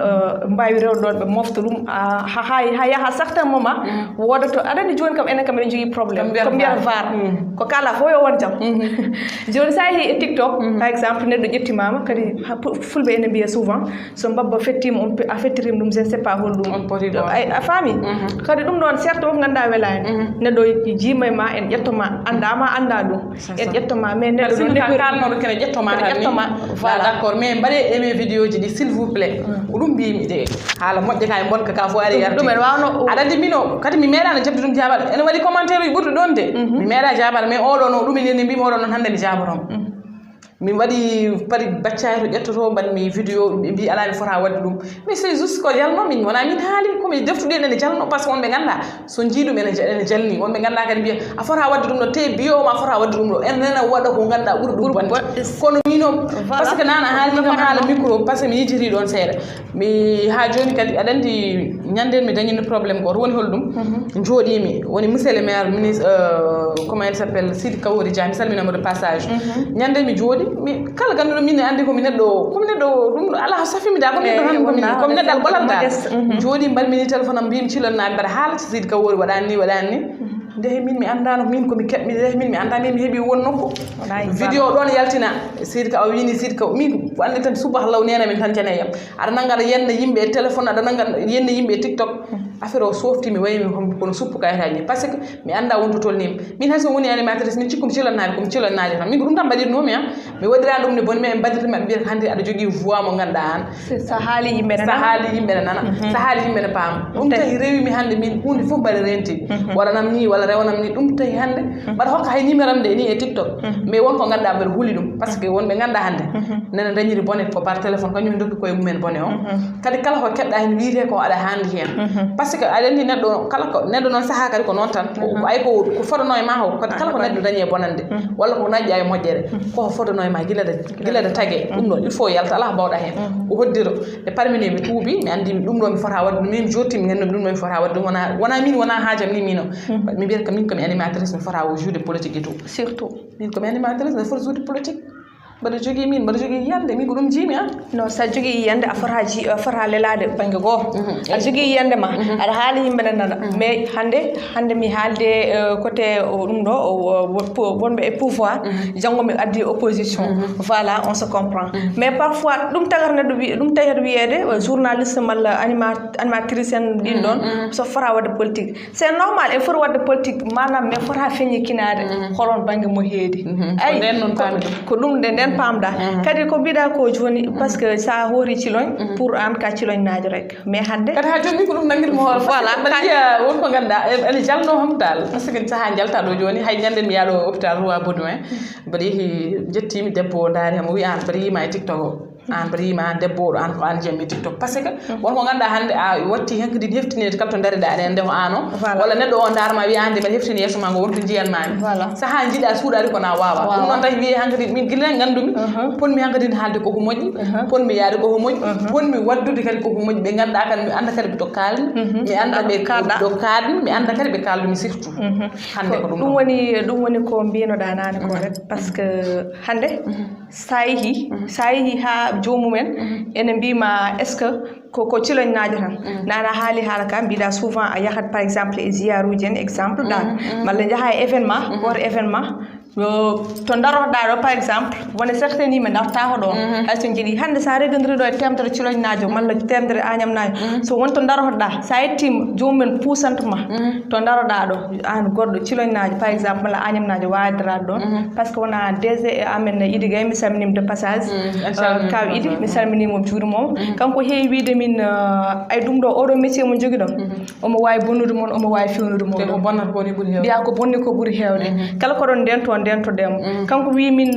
mbawi rewde ɗon ɓe mofta ɗum ha yaaha certain moment wodato aɗani joni kam enen kam eɗen jogui probléme ko mbiyata var ko kala fo yo won jaam joni sa yeehi e TikTok par exemple neɗɗo ƴettimama kadi fulɓe ene mbiya souvent so mbabba fettima a fettirima ɗum je ne sais pas holɗum a faami kadi ɗum ɗon certes wonko ganduɗa welani neɗɗo jiima ma en ƴettoma andama anda ɗum en ƴettoma mais neɗɗo ɗum kalnoɗo kene ƴettoma voilà d'accord mais mbaɗe aimé vidéo ji ɗi s'il vous plaît ko ɗum mbimi de haala moƴƴa ka e bonka ka fo ari yardi ɗum en wawno aɗa andi mino kadi mi meeɗano jabde ɗum jaabal ene waɗi commentaire uji ɓurɗo ɗon de mi meeɗa jaabal mais oɗo no ɗum ene mbimi oɗo noon hannde mi jabatom min waɗi pari baccari to ƴettoto mbaɗmi vidéo ɓe mbi ala mi fota wadde ɗum mais c'est juste ko jalno min wona min haali komi deftuɗen ene jalno par ce que wonɓe ganda so jiiɗum ene jalni wonɓe ganda kadi mbiya a fota wadde ɗum ɗo te biyoma a fota wadde ɗum ɗo enen waɗa ko ganda ɓuuri ɗum bonde kono mino par ce que nana haalni kam haala micro par ce que mi yitiri ɗon seeɗa mi ha joni kadi aɗa andi ñanden mi dañino probléme goto woni holɗum jooɗimi woni monsieur le maire ministre comment il s'appelle Sidi Kawori Dia mi salminamo de passage ñanden mi jooɗi mi kala ganduɗo min andi komi neɗɗo ɗum ala safimi da komi neɗɗo tan komi neɗɗo al ɓolanta jooɗi mbalmini téléphone am mbimi cilonnaɓe mbaɗa haala Sidi Kawori waɗani ni ndehe min mi andano min komi keɓmi ndehe min mi anda min mi heeɓi won nokku vidéo ɗon yaltina Sidi Ka o wini Sidi Ka min ko andi tan subaha law nena min tan janeyam aɗa nanga aɗa yenna yimɓe e téléphone aɗa nanga yenna yimɓe e TikTok affaire o softimi wayimi kono suppu kayitaji par ce que mi anda wonto tolnima min hay so woni animatrice min cikkomi cilonnaɓe komi cilonnaji tan min ko ɗum tan mbaɗirnomi mi waɗira ɗum ne boni mais mbaɗirtami ɓe mbiyata hannde aɗa jogui voix mo ganduɗa an sa haali yimɓe ne nana sa haali yimɓe ne paama ɗum tahi rewimi hannde min hunde fof mbaɗa renti waɗanam ni walla rewanam ni ɗum tahi hannde mbaɗa hokka hay numéro am de ni e TikTok mais wonko ganduɗa mbaɗa huuli ɗum par ce que wonɓe ganduɗa hannde nana dañiri bone ko par téléphone kañum dokki koye mumen bone o kadi kala ko keɗɗa hen wiite ko aɗa handi hen par ce que aɗa andi neɗɗo kala ko neɗɗo noon saaha kadi ko noon tan ay ko fotono e ma o kadi kala ko neɗɗo dañi e bonande walla ko naƴƴa e moƴƴere koko fotono e ma guilade tagui ɗum ɗon il faut yalta ala mbawɗa hen o hoddiro e parmine mi tuubi mi andi ɗum ɗo mi fota wadde min jottimi ganduɗa ɗum ɗo mi fota wadde wona min wona haajam ni mino mi mbiyata ko min komi animatrice mi fota o joude politique et tout surtout min komi animatrice mi fota joude politique mbaɗa jogui yiyande min ko ɗum jiimi non sa jogui yiyande a fota lelade banggue goto aɗa jogui yiyande ma aɗa haali yimɓe ne nana mais hande mi haalde côté ɗum ɗo wonɓe e pouvoir janggo mi addi opposition voilà on se comprend mais parfois ɗum tagar neɗɗo wi ɗum tawiyata wiyede journaliste malla animatrice en ɗin ɗon so fota wadde politique c'est normal e foti wadde politique manam mais fota feñi kinade holon banggue mo heedi ay ko ɗum de pamda kadi ko mbiɗa ko joni par ce que sa hoori ciloñ pour an ka ciloñnajo rek mais hande kadi ha joni ko ɗum nangguirmo hoore voilà mbaɗa wonko ganduɗa ene jalno homdal par ce que saaha jalta ɗo joni hay ñande mi yaɗo hôpital Roi Baudouin mbaɗa yeehi jettimi debbo o daari hamo wi an mbaɗa yima e TikTok o an mbaɗa yima an debbo oɗo an ko an jeemi e TikTok par ce que wonko ganduɗa hande a watti hen kadi heftinede kala to daariɗa aɗa nde ko an o walla neɗɗo o darma wiya ande mbaɗa heftini yeeso ma ngo wonto jiyanmami saaha jiiɗa suuɗari kona wawa ɗum noon tawi wiye hankadi min guillen gandumi ponmi hankadi haalde koko moƴƴi ponmi yaade koko moƴƴi ponmi waddude kadi koko moƴƴi ɓe ganduɗa kadi mi anda kadi ɓe to kalmi mi anda ɓe ɗo kaɗmi mi anda kadi ɓe kaldumi surtout hande ko ɗum woni ko mbinoɗa nane ko rek par ce que hande sa yeehi ha jomumen ene mbima est ce que ko ciloñnajo tan nana haali haala ka mbiɗa souvent a yahat par exemple e ziyaruji en exemple ɗa malla jaaha e événement woto événement to darotoɗa ɗo par exemple wona certain yimɓe dartako ɗo hayso jiiɗi hande sa regodiri ɗo e temedere ciloñnajo malla temedere agnamnajo so wonto darotoɗa sa yettima jomumen pusantuma to daroɗa ɗo an goɗɗo ciloñnajo par exemple malla agnamnajo wawi darade ɗon par ce que wona DG amen Idi Gaye mi salminima de passage kaw Idi mi salminimo juurimomo kanko heewi wiide min ay ɗum ɗo oɗo métier mo jogui ɗon omo wawi bonnude moon omo wawi fewnude moon mbiya ko bonni ko ɓuuri hewde kala koɗon ndento demo kanko wi min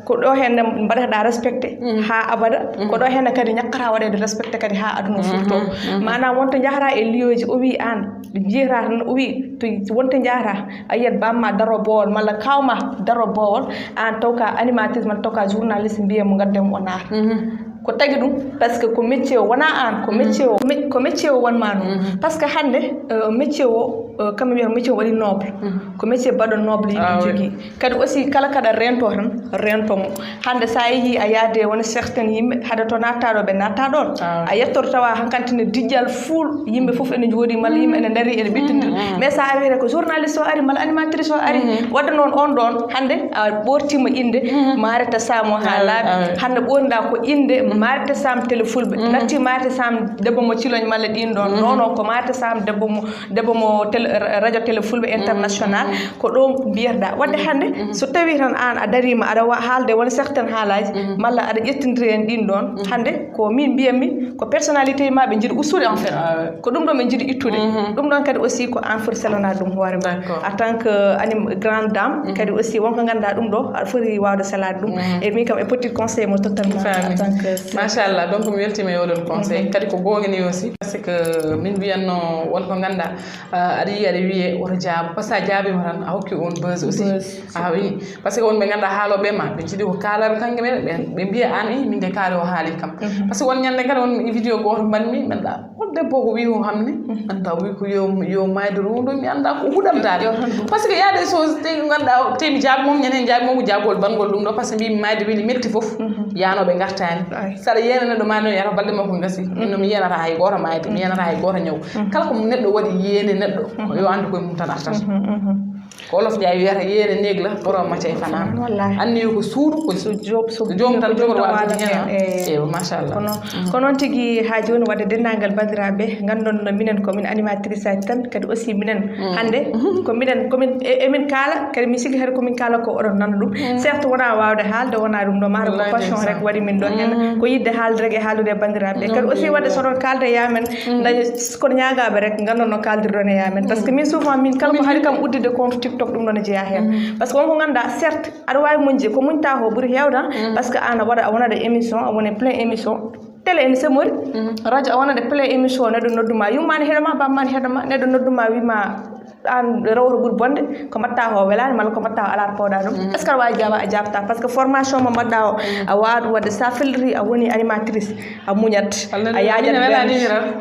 ko ɗo henne mbaɗata respecté ha abada ko ɗo henne kadi ñakkata waɗede respecté kadi ha aduna furto manam wonto jahata e liyoji o wi an jiyata tan o wi to wonto jahata a yiyat bamma daro bowol malla kawma daro bowol an tawka animatrice malla tawka journaliste mbiyamo gaddemo o naata ko tagi ɗum par ce que ko métier o wona an ko métier o wonma ɗum par ce que hande métier o kamɓe mbiyata métier o waɗi noble ko métier baɗo noble yimɓe jogui kadi aussi kala kaɗa rento tan rentomo hande sa yeehi a yaade wona certain yimɓe haade to nattaɗo ɓe natta ɗon a yettoto tawa hankkantine dijjal fuul yimɓe foof ene jooɗi malla yimɓe ene daari ene ɓittidiri mais sa wiyete ko journaliste o ari malla animatrice o ari wadde noon on ɗon hande a ɓortima inde Mariétou Sam o ha laaɓi hande ɓorniɗa ko inde Mariétou Sam Télé Fulɓe natti Mariétou Sam debbo mo ciloñ malla ɗin ɗon non ko Mariétou Sam debbo mo Télé radio télé fulɓe international ko ɗo mbiyatɗa wadde hannde so tawi tan an a darima aɗa haalde won certain haalaji malla aɗa ƴettindiri en ɗin ɗon hannde ko min mbiyatmi ko personnalité ma ɓe jiiɗi ustude en fait ko ɗum ɗon ɓe jiiɗi ittude ɗum ɗon kadi aussi ko an foti salonade ɗum hoore ma en tant que grande dame kadi aussi wonko ganduɗa ɗum ɗo aɗa foti wawde salade ɗum e min kam e petit conseil mo totalement en tant que machallah donc mi weltima e oɗon conseil kadi ko gogani aussi par ce que min mbiyanno wonko ganduɗa aɗa yiya aɗa wiye woto jaabo par ce que a jaabima tan a hokki on buse aussi oui par ce que wonɓe ganduɗa haaloɓe ma ɓe jiiɗi ko kaalaɓe kanke ɓe mbiya an i min de kaari o haali kam par ce que won ñande kadi won vidéo goto mbanmi mi anda on debbo ko wi o hamne anda wi ko yo mayde rundu mi anda ko huɗamtade par ce que y a des choses te ganduɗa temi jaabi mom ñanden jaabi mom ko jaabgol bangol ɗum ɗo par ce que mbimi mayde wini metti foof yanoɓe gartani saɗa yiyana neɗɗo ma noon yata balɗe makko gasi minno mi yiyanata hay goto mayde mi yiyanata hay goto ñaw kala ko neɗɗo waɗi yéene neɗɗo yo andu koye mum tan artata ko olof jaawi wiyata yéene néeg la borom macca e fanama anni ko suudu ko joom tan jogor waɗi hen ewa machallah ko noon tigui ha joni wadde dendagal bandiraɓe gandon no minen komin animatrice aji tan kadi aussi minen hande komin emin kaala kadi mi sigi hade komin kaala ko oɗon nana ɗum certes wona wawde haalde wona ɗum ɗo mata ko passion rek waɗi min ɗon hen ko yidde haalde rek e haalude e bandiraɓe kadi aussi wadde soɗon kalde yamen dañi kono ñagaɓe rek gandon no kaldirɗon e yamen par ce que min souvent min kala ko haali kam uddide compte TikTok ɗum ɗon e jeeya hen par ce que wonko ganduɗa certes aɗa wawi muñde ko muñta ko ɓuuri hewde par ce que an a wonade émission a wone plein émission télé ene semori radio a wonade plein émission neɗɗo nodduma yummani heɗoma bammani heɗoma neɗɗo nodduma wima an rewto ɓuuri bonde ko mbatta ko welani malla ko mbatta ko ala to pawɗa ɗum est ce que aɗa wawi jaaba a jabta par ce que formation mo mbaɗɗa o a wawa wadde sa felliti a woni animatrice a muñat a yajat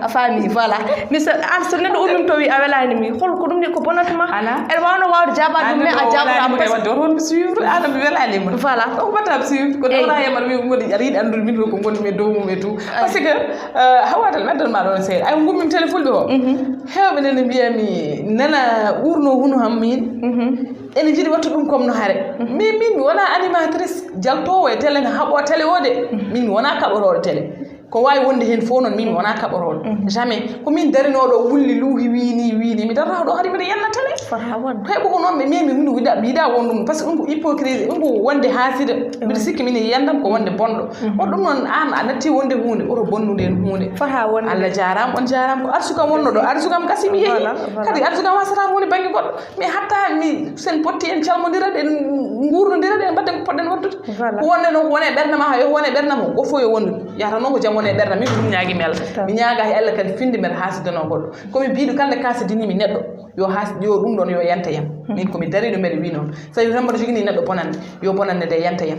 a faami voilà mi so an so neɗɗo ummim to wi a welanimi holko ɗum ni ko bonnatuma eɗa wawno wawde jabade ɗum mais a jaɓaɗa suivre ana mi welanima voilà ko mbatta suivre ko dowra yemata wi goni aɗa yiɗi andude min ko gonmi e dow mum et tout par ce que hawatal meddal ma ɗon seeɗa ay gummim télé fulɓe o hewɓe nene mbiyami nana urno huno ham min ene jiiɗi wattu ɗum comme no haare mais min mi wona animatrice jaltowo e télé ne haɓo télé o de min mi wona kaɓoroɗo télé ko wawi wonde hen fof noon min mi wona kaɓoroɗo jamais komin darinoɗo wulli luuhi wini mi darata ɗo haade mbiɗa yenna télé heɓo ko noon ɓe memi min mi yiɗa won ɗum par ce que ɗum ko hypocrisie ɗum ko wonde haasida mbiɗa sikki min yiyandam ko wonde bonɗo on ɗum noon an a natti wonde hunde oto bonnude hen hunde Allah jarama on jarama ko arsukam wonno ɗo arsukam kasi mi yeehi kadi arsukam wasata woni banggue goɗɗo mais hatta mi sen potti en calmodira ɗen gurdodira ɗen mbadden ko poɗɗen waddude ko wonde noon ko wone ɓerdama ha yo wone ɓerdam o goffo yo wonde yata noon ko jaam wone ɓerdam min ko ɗum ñaagui mi Allah mi ñaaga e Allah kadi finde mbeɗa hasidano goɗɗo komi mbiɗo kala kasidinimi neɗɗo yo ɗum ɗon yo yanta yam min komi dariɗo mbeɗa wi noon so tawi tan mbaɗa jogini neɗɗo bonande yo bonande nde yanta yam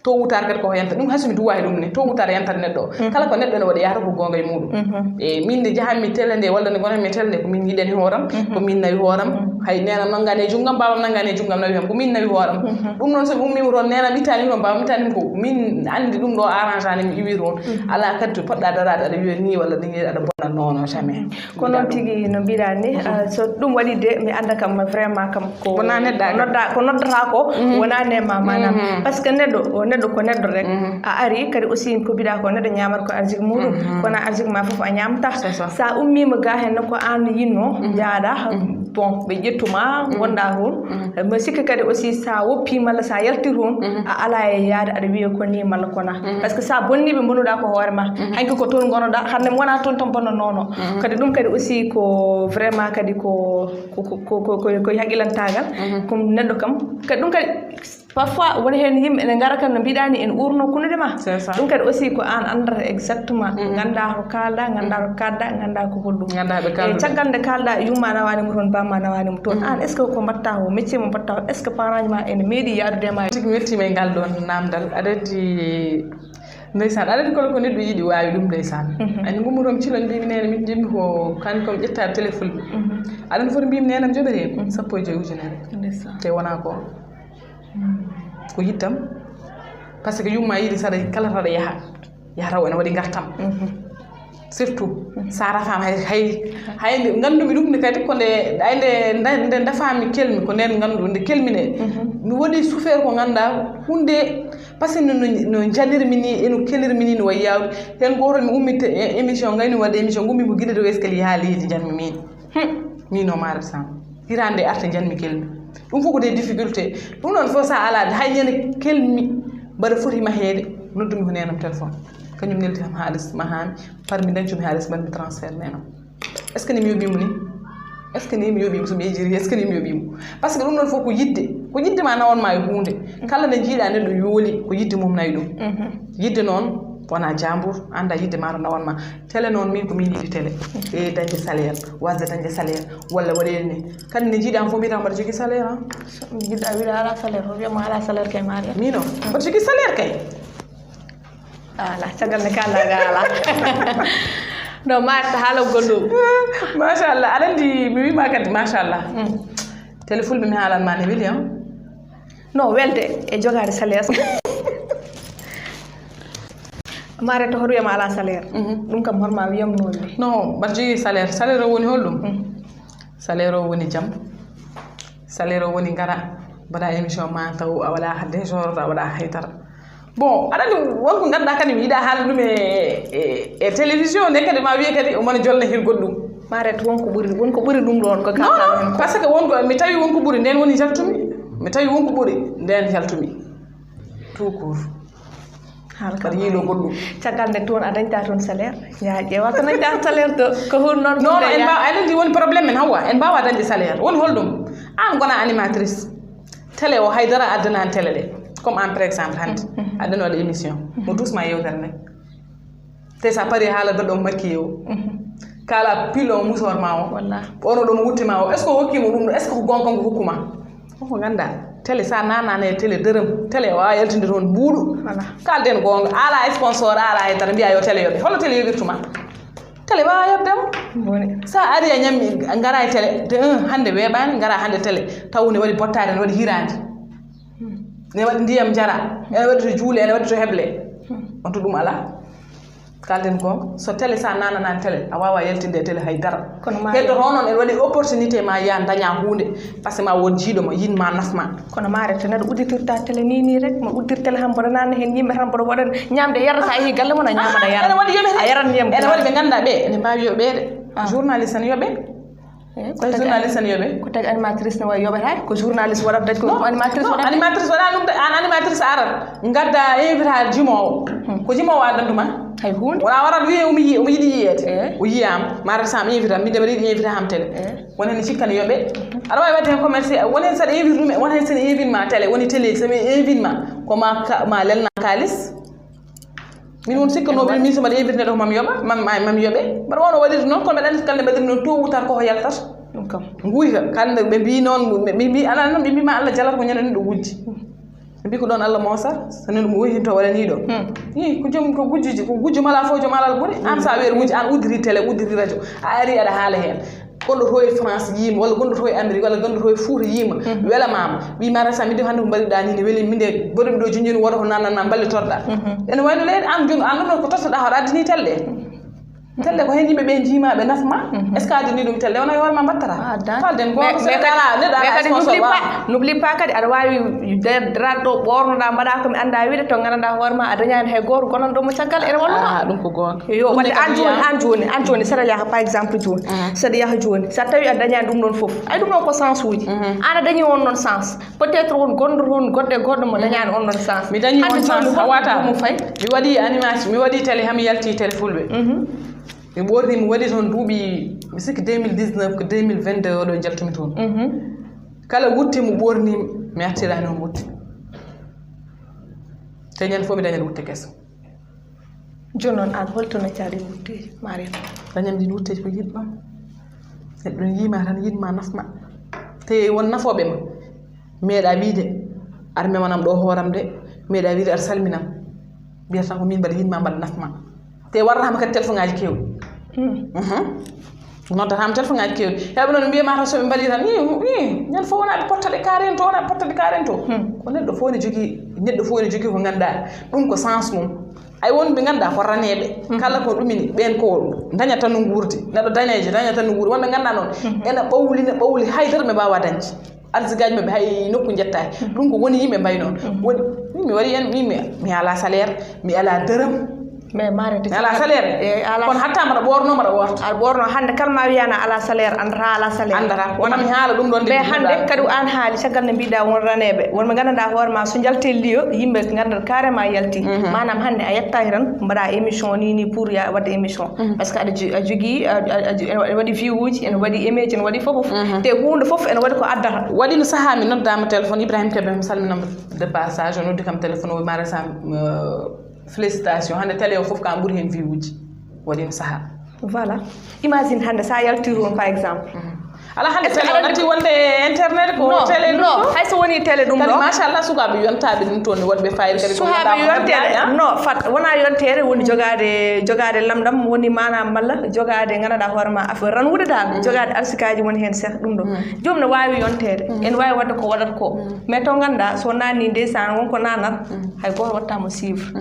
tôt ou tard kadi koko yanta ɗum haysomi duwa e ɗum ne tôt ou tard yantata neɗɗo o kala ko neɗɗo ne waɗa yahata ko gonga e muɗum e min nde jahanmi télé nde walla nde gonanmi télé nde ko min yiɗani hooram ko min nawi hooram hay nenam nanggani e junggam babam nanggani e junggam nawi ham ko min nawi hooram ɗum noon somi ummima toon nenam ittani toon babam ittani ko min andi ɗum ɗo arrange ani mi iwi toon ala kadi to poɗɗa darade aɗa wiya ni walla ɗin aɗa bona non jamais ko noon tigui no mbiɗa ni so ɗum waɗi de mi anda kam vraiment kam ko wona neɗɗa ko noddata ko wona nema manam par ce que neɗɗo ko neɗɗo rek a ari kadi aussi ko mbiɗa ko neɗɗo ñamata ko arjigi muɗum kono arjigi ma foof a ñamta sa ummima ga hen ko an yinno jaaɗa bon ɓe ƴettuma gonɗa toon mi sikki kadi aussi sa woppi malla sa yalti toon a ala e yaade aɗa wiya ko ni malla kona par ce que sa bonniɓe bonnuɗa ko hoore ma hanki ko toon gonoɗa hande mi wona toon tan bonnonono kadi ɗum kadi aussi ko vraiment kadi ko haqqilantagal ko neɗɗo kam kadi ɗum kadi parfois woni hen yimɓe ene gara kam no mbiɗani en urno kunude ma ɗum kadi aussi ko an andata exactement ganda ko kalɗa ganda ko kadda ganda ko holɗum e caggal nde kalɗa yumma nawanimo toon bamma nawanimo toon an est ce que ko mbatta o métier mo mbatta o est ce que parent ma ene meeɗi yadudema tigi mi wettima e ngal ɗon namdal aɗa addi ndeysan aɗa andi kala ko neɗɗo yiiɗi wawi ɗum ndeysan andi gummutomi cilon mbimi nene min jimmi ko kañum komi ƴettade télé fulɓe aɗa andi foti mbimi nenam joɓete sappo e joyi ujunere te wona ko ko yittam par ce que yumma yiiɗi saɗa kala taɗa yaha taw ene waɗi gartam surtout sa rafama hay nde gandumi ɗum ne kadi ko nde dafami kelmi ko nden gandu nde kelmine mi waɗi souffert ko ganduɗa hunde par ce que no jaɗirmi ni eno kelirmi ni no wayi yawde hen gotol mi ummi émission gayni wadde émission gummi ko guiɗe dow escalier ha leydi janmi min min o maare sam hirande arte janmi kelmi ɗum fof ko des difficulté ɗum noon fof sa ala hay ñande kelmi mbaɗa fotima heede noddumi ko nenam téléphone kañum neltitam haalis mahami par mi dancumi haalis mbaɗmi transfert nenam est ce que ni mi yoɓimo ni est ce que ni mi yoɓimo somi ejiri est ce que ni mi yoɓimo par ce que ɗum ɗon fof ko yidde ma nawonma e hunde kala nde jiiɗa neɗɗo yooli ko yidde mum nayi ɗum yidde noon wona jambour anda yidde ma to nawonma télé noon min ko min yiɗi télé e dañde salaire wasde dañde salaire walla waɗede ni kadi nde jiiɗama fof mbiyata mbaɗa jogui salaire han jiɗɗa wiɗa ala salaire o wiyama ala salaire kay maria min o mbaɗa jogui salaire kay ala caggal nde kallaga ala non marta haala gollum machallah aɗa andi mi wima kadi machallah télé fulɓe mi haalanma ne weeli han non welde e jogade salaire mare to hoɗo wiyama ala salaire ɗum kam horma wiyamnode non mbaɗa jogui salaire salaire o woni holɗum salaire o woni jaam salaire o woni gara mbaɗa émission ma taw a waɗa ha désordre a waɗa haydara bon aɗa andi wonko ganduɗa kadi mi yiiɗa haala ɗum e télévision nde kadi ma wiye kadi omona jolna hir goɗɗum mare to wonko ɓuuri ɗum ɗon ko kalɗa par ce que wonko mi tawi wonko ɓuuri nden woni jaltumi mi tawi wonko ɓuuri nden jaltumi tout court kadi yiiɗo goɗɗum caggal nde toon a dañta toon salaire yaa ƴeewa ko dañta salaire to ko hun noon non en mbawa aɗa andi woni probléme men hawa en mbawa dañde salaire woni holɗum an gona animatrice télé o haydara addanani télé ɗe comme an par exemple hande aɗani waɗa émission mo dusma yewtere nde te sa paari haala daɗo makki o kala pile o musor ma o ɓono ɗo mo wuttima o est ce que o hokkimo ɗum ɗo est ce que ko gonga ko hokkuma koko ganda télé sa nanane e télé deureum télé o wawa yaltinde toon buuɗu kalden gonga ala sponsor ala haydara mbiya yo télé yoɓe holno télé yoɓirtuma télé wawa yobdema sa ari a ñammi gara e télé de 1 hande weeɓani gara hande télé taw ne waɗi bottade ne waɗi hirande ne waɗi ndiyam jara ene waɗi to juule ene waɗi to heble on to ɗum ala kalden gonga so télé sa nananani télé a wawa yaltinde e télé haydara heddo to noon en waɗi opportunité ma ya daña hunde par ce que ma won jiiɗo ma yinma nafma kono maare to neɗɗo udditirta télé ni rek mo uddir télé han mboɗo nanna hen yimɓe tan mboɗo waɗan ñamde yarra sa yeehi galle mon a ñamata yara ene waɗi yoɓe a yaran ndiyam ene waɗi ɓe ganduɗa ɓe ene mbawi yoɓede journaliste ne yoɓe ko journaliste ne yoɓe ko tagi animatrice ne wawi yoɓetade ko journaliste waɗata dañ ko animatrice waɗata animatrice waɗa ɗum an animatrice arat gadda invita jimowo ko jimowo addantuma hay hunde wona warat wiye omo yiɗi yiyede o yiyama mara sam invita min deɓa yiɗi invita ham télé won hen cikkane yoɓe aɗa wawi wadde hen commerce won hen saɗa invite ɗum won hen saɗa invite ma télé woni télé somi invite ma ma lelna kalis min won sikkanoɓe min somaɗa invite neɗɗo ko mami yoɓa mami yoɓe mbaɗa wona waɗirde noon kono mbeɗa andi kalde mbaɗiri noon tôt ou tard koko yaltata ɗum kam guyka kalde ɓe mbi noon ɓe mbi ala noon ɓe mbima Allah jalata ko ñande neɗɗo wujji ɓe mbi ko ɗon Allah mosata so neɗɗo mo wuytinto waɗani ɗo i ko joom ko gujjo mala fof joom alal ɓuuri an sa weere wujji an uddiri télé uddiri radio a ari aɗa haala hen gonɗo to e France yiima walla gonɗo to e Amérique walla gonɗo to e Fouta yiima welamama wima rasa minde hannde ko mbaɗiɗa ni ne weeli minde boɗumi ɗo junjini woto ko nananma ballitorɗa ene wayno leydi an ɗum ko tottoɗa hoɗa addani télé télé ko hen yimɓe ɓe jiimaɓe nafma est ce que addani ɗum télé wona hoorema mbattata falden n'oublie pas kadi aɗa wawi darade ɗo ɓornoɗa mbaɗa komi anda wiide to gandanɗa hoorema a dañani hay goto gonon ɗo mo caggal ene walluma ɗum ko gonga yo wadde an joni saɗa yaaha par exemple joni saɗa yaaha joni sa tawi a dañani ɗum ɗon foof ay ɗum ɗon ko sens uji an a dañi on ɗon sens peut être won gonɗo toon goɗɗo e goɗɗo mo dañani on ɗon sens mi dañi on sens hawata mo fay mi waɗi animation mi waɗi télé hami yalti télé fulɓe mi ɓorni mi waɗi toon duuɓi mi sikki 2019 ko 2022 oɗo jaltumi toon kala wutti mo ɓornimi mi artirani on wutti te ñande fof mi dañat wutte keso joni noon an holtono caɗin wutteji mariama dañam ɗin wutteji ko yiɗɗon neɗɗo yiima tan yiɗma nafma te won nafoɓe ma meeɗa wiide aɗa memanam ɗo hooram de meeɗa wiide aɗa salminam mbiyata tan ko min mbaɗa yiɗma mbaɗa nafma te warratama kadi téléphone ngaji kewɗi noddatama téléphone ngaji kewɗi heɓe noon mbiyama tan soɓe mbaɗi tan ñande fof wonaɓe portaɗe karen to wonaɓe portaɗe karen to ko neɗɗo fof ne jogui ko ganduɗa ɗum ko sens mum ay wonɓe ganduɗa ko raneɓe kala ko ɗumini ɓen ko dañat tan no guurdi neɗɗo dañeje dañat tan no guurdi wonɓe ganduɗa noon ene ɓawli haydara ɓe mbawa dañde arsigaji mabɓe hay nokku jettaki ɗum ko woni yimɓe mbay noon woni min mi waɗi en min mi ala salaire mi ala dërëm mais marete ala salaire kon hatta mara borno mara worta al borno hande kalma wiyana ala salaire andra ala salaire andara wona mi haala dum don de hande kadu an haali sagal ne bida won ranebe won ma gananda horma so jaltel liyo yimbe ngandal carrément yalti manam hande a yetta tan mbada émission ni pour ya wadde émission parce que a jogi wadi view uji en wadi image en wadi fofof te hunde fof en wadi ko addata wadi no saha mi noddama téléphone Ibrahim Kebe mi salminama de passage on noddi kam téléphone o mara sam félicitation hande télé o fof ka ɓuuri hen view uji wadi no saha voilà imagine hande sa yaltiri on par exemple ala hande télé o natti wonde internet ko télé non hay so woni télé dum do machallah sukaɓe yontaɓe ɗum toon wonɓe fayir kadi sukaɓe yontere non fat wona yontere woni jogade lamdam woni manam malla jogade ganduɗa hoorema affaire ran wudata jogade arsikaji woni hen seeɗa ɗum ɗo jomum ne wawi yontede en wawi wadde ko waɗata ko mais to ganduɗa so nanni ndeysan wonko nanat hay goto wattamo suivre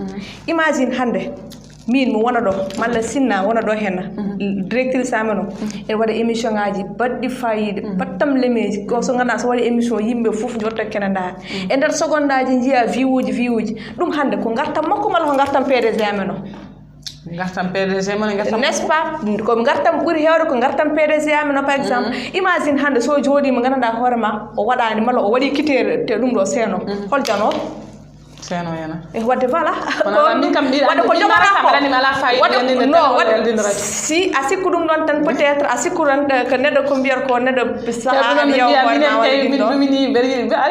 imagine hande min mo wona ɗo malla sinna wona ɗo hen directrice amen o en waɗa émission ngaji baɗɗi fayide battam lemeji ko so ganduɗa so waɗi émission yimɓe foof jotta kene daa e nder seconde aji jiiya vie uji ɗum hande ko gartam makko malla ko gartam PDG amen o gartam PDG mon gartam n'est-ce pas ko gartam ɓuuri hewde ko gartam PDG amen o par exemple imagine hande so jooɗima ganduɗa hoorema o waɗani malla o waɗi kitere te ɗum ɗo seeno hol jano seno yana wadde voilà min kam wadde ko jogata si a sikku ɗum ɗon tan peut être a sikku tan ko neɗɗo ko mbiyata ko neɗɗo saha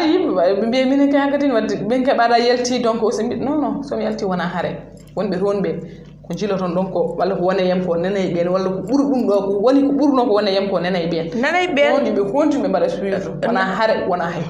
yimɓe mbiya minen kankatini wadde min keɓaɗa yalti donc aussi mbiɗa non somi yalti wona haare wonɓe toon ɓe ko jiloton ɗon ko walla ko wone yam ko nenayi ɓen walla ko ɓuuri ɗum ɗo ko woni ko ɓurno ko wone yam ko nenayi ɓen wonde ɓe continue ɓe mbaɗa suivi wona haare wona hay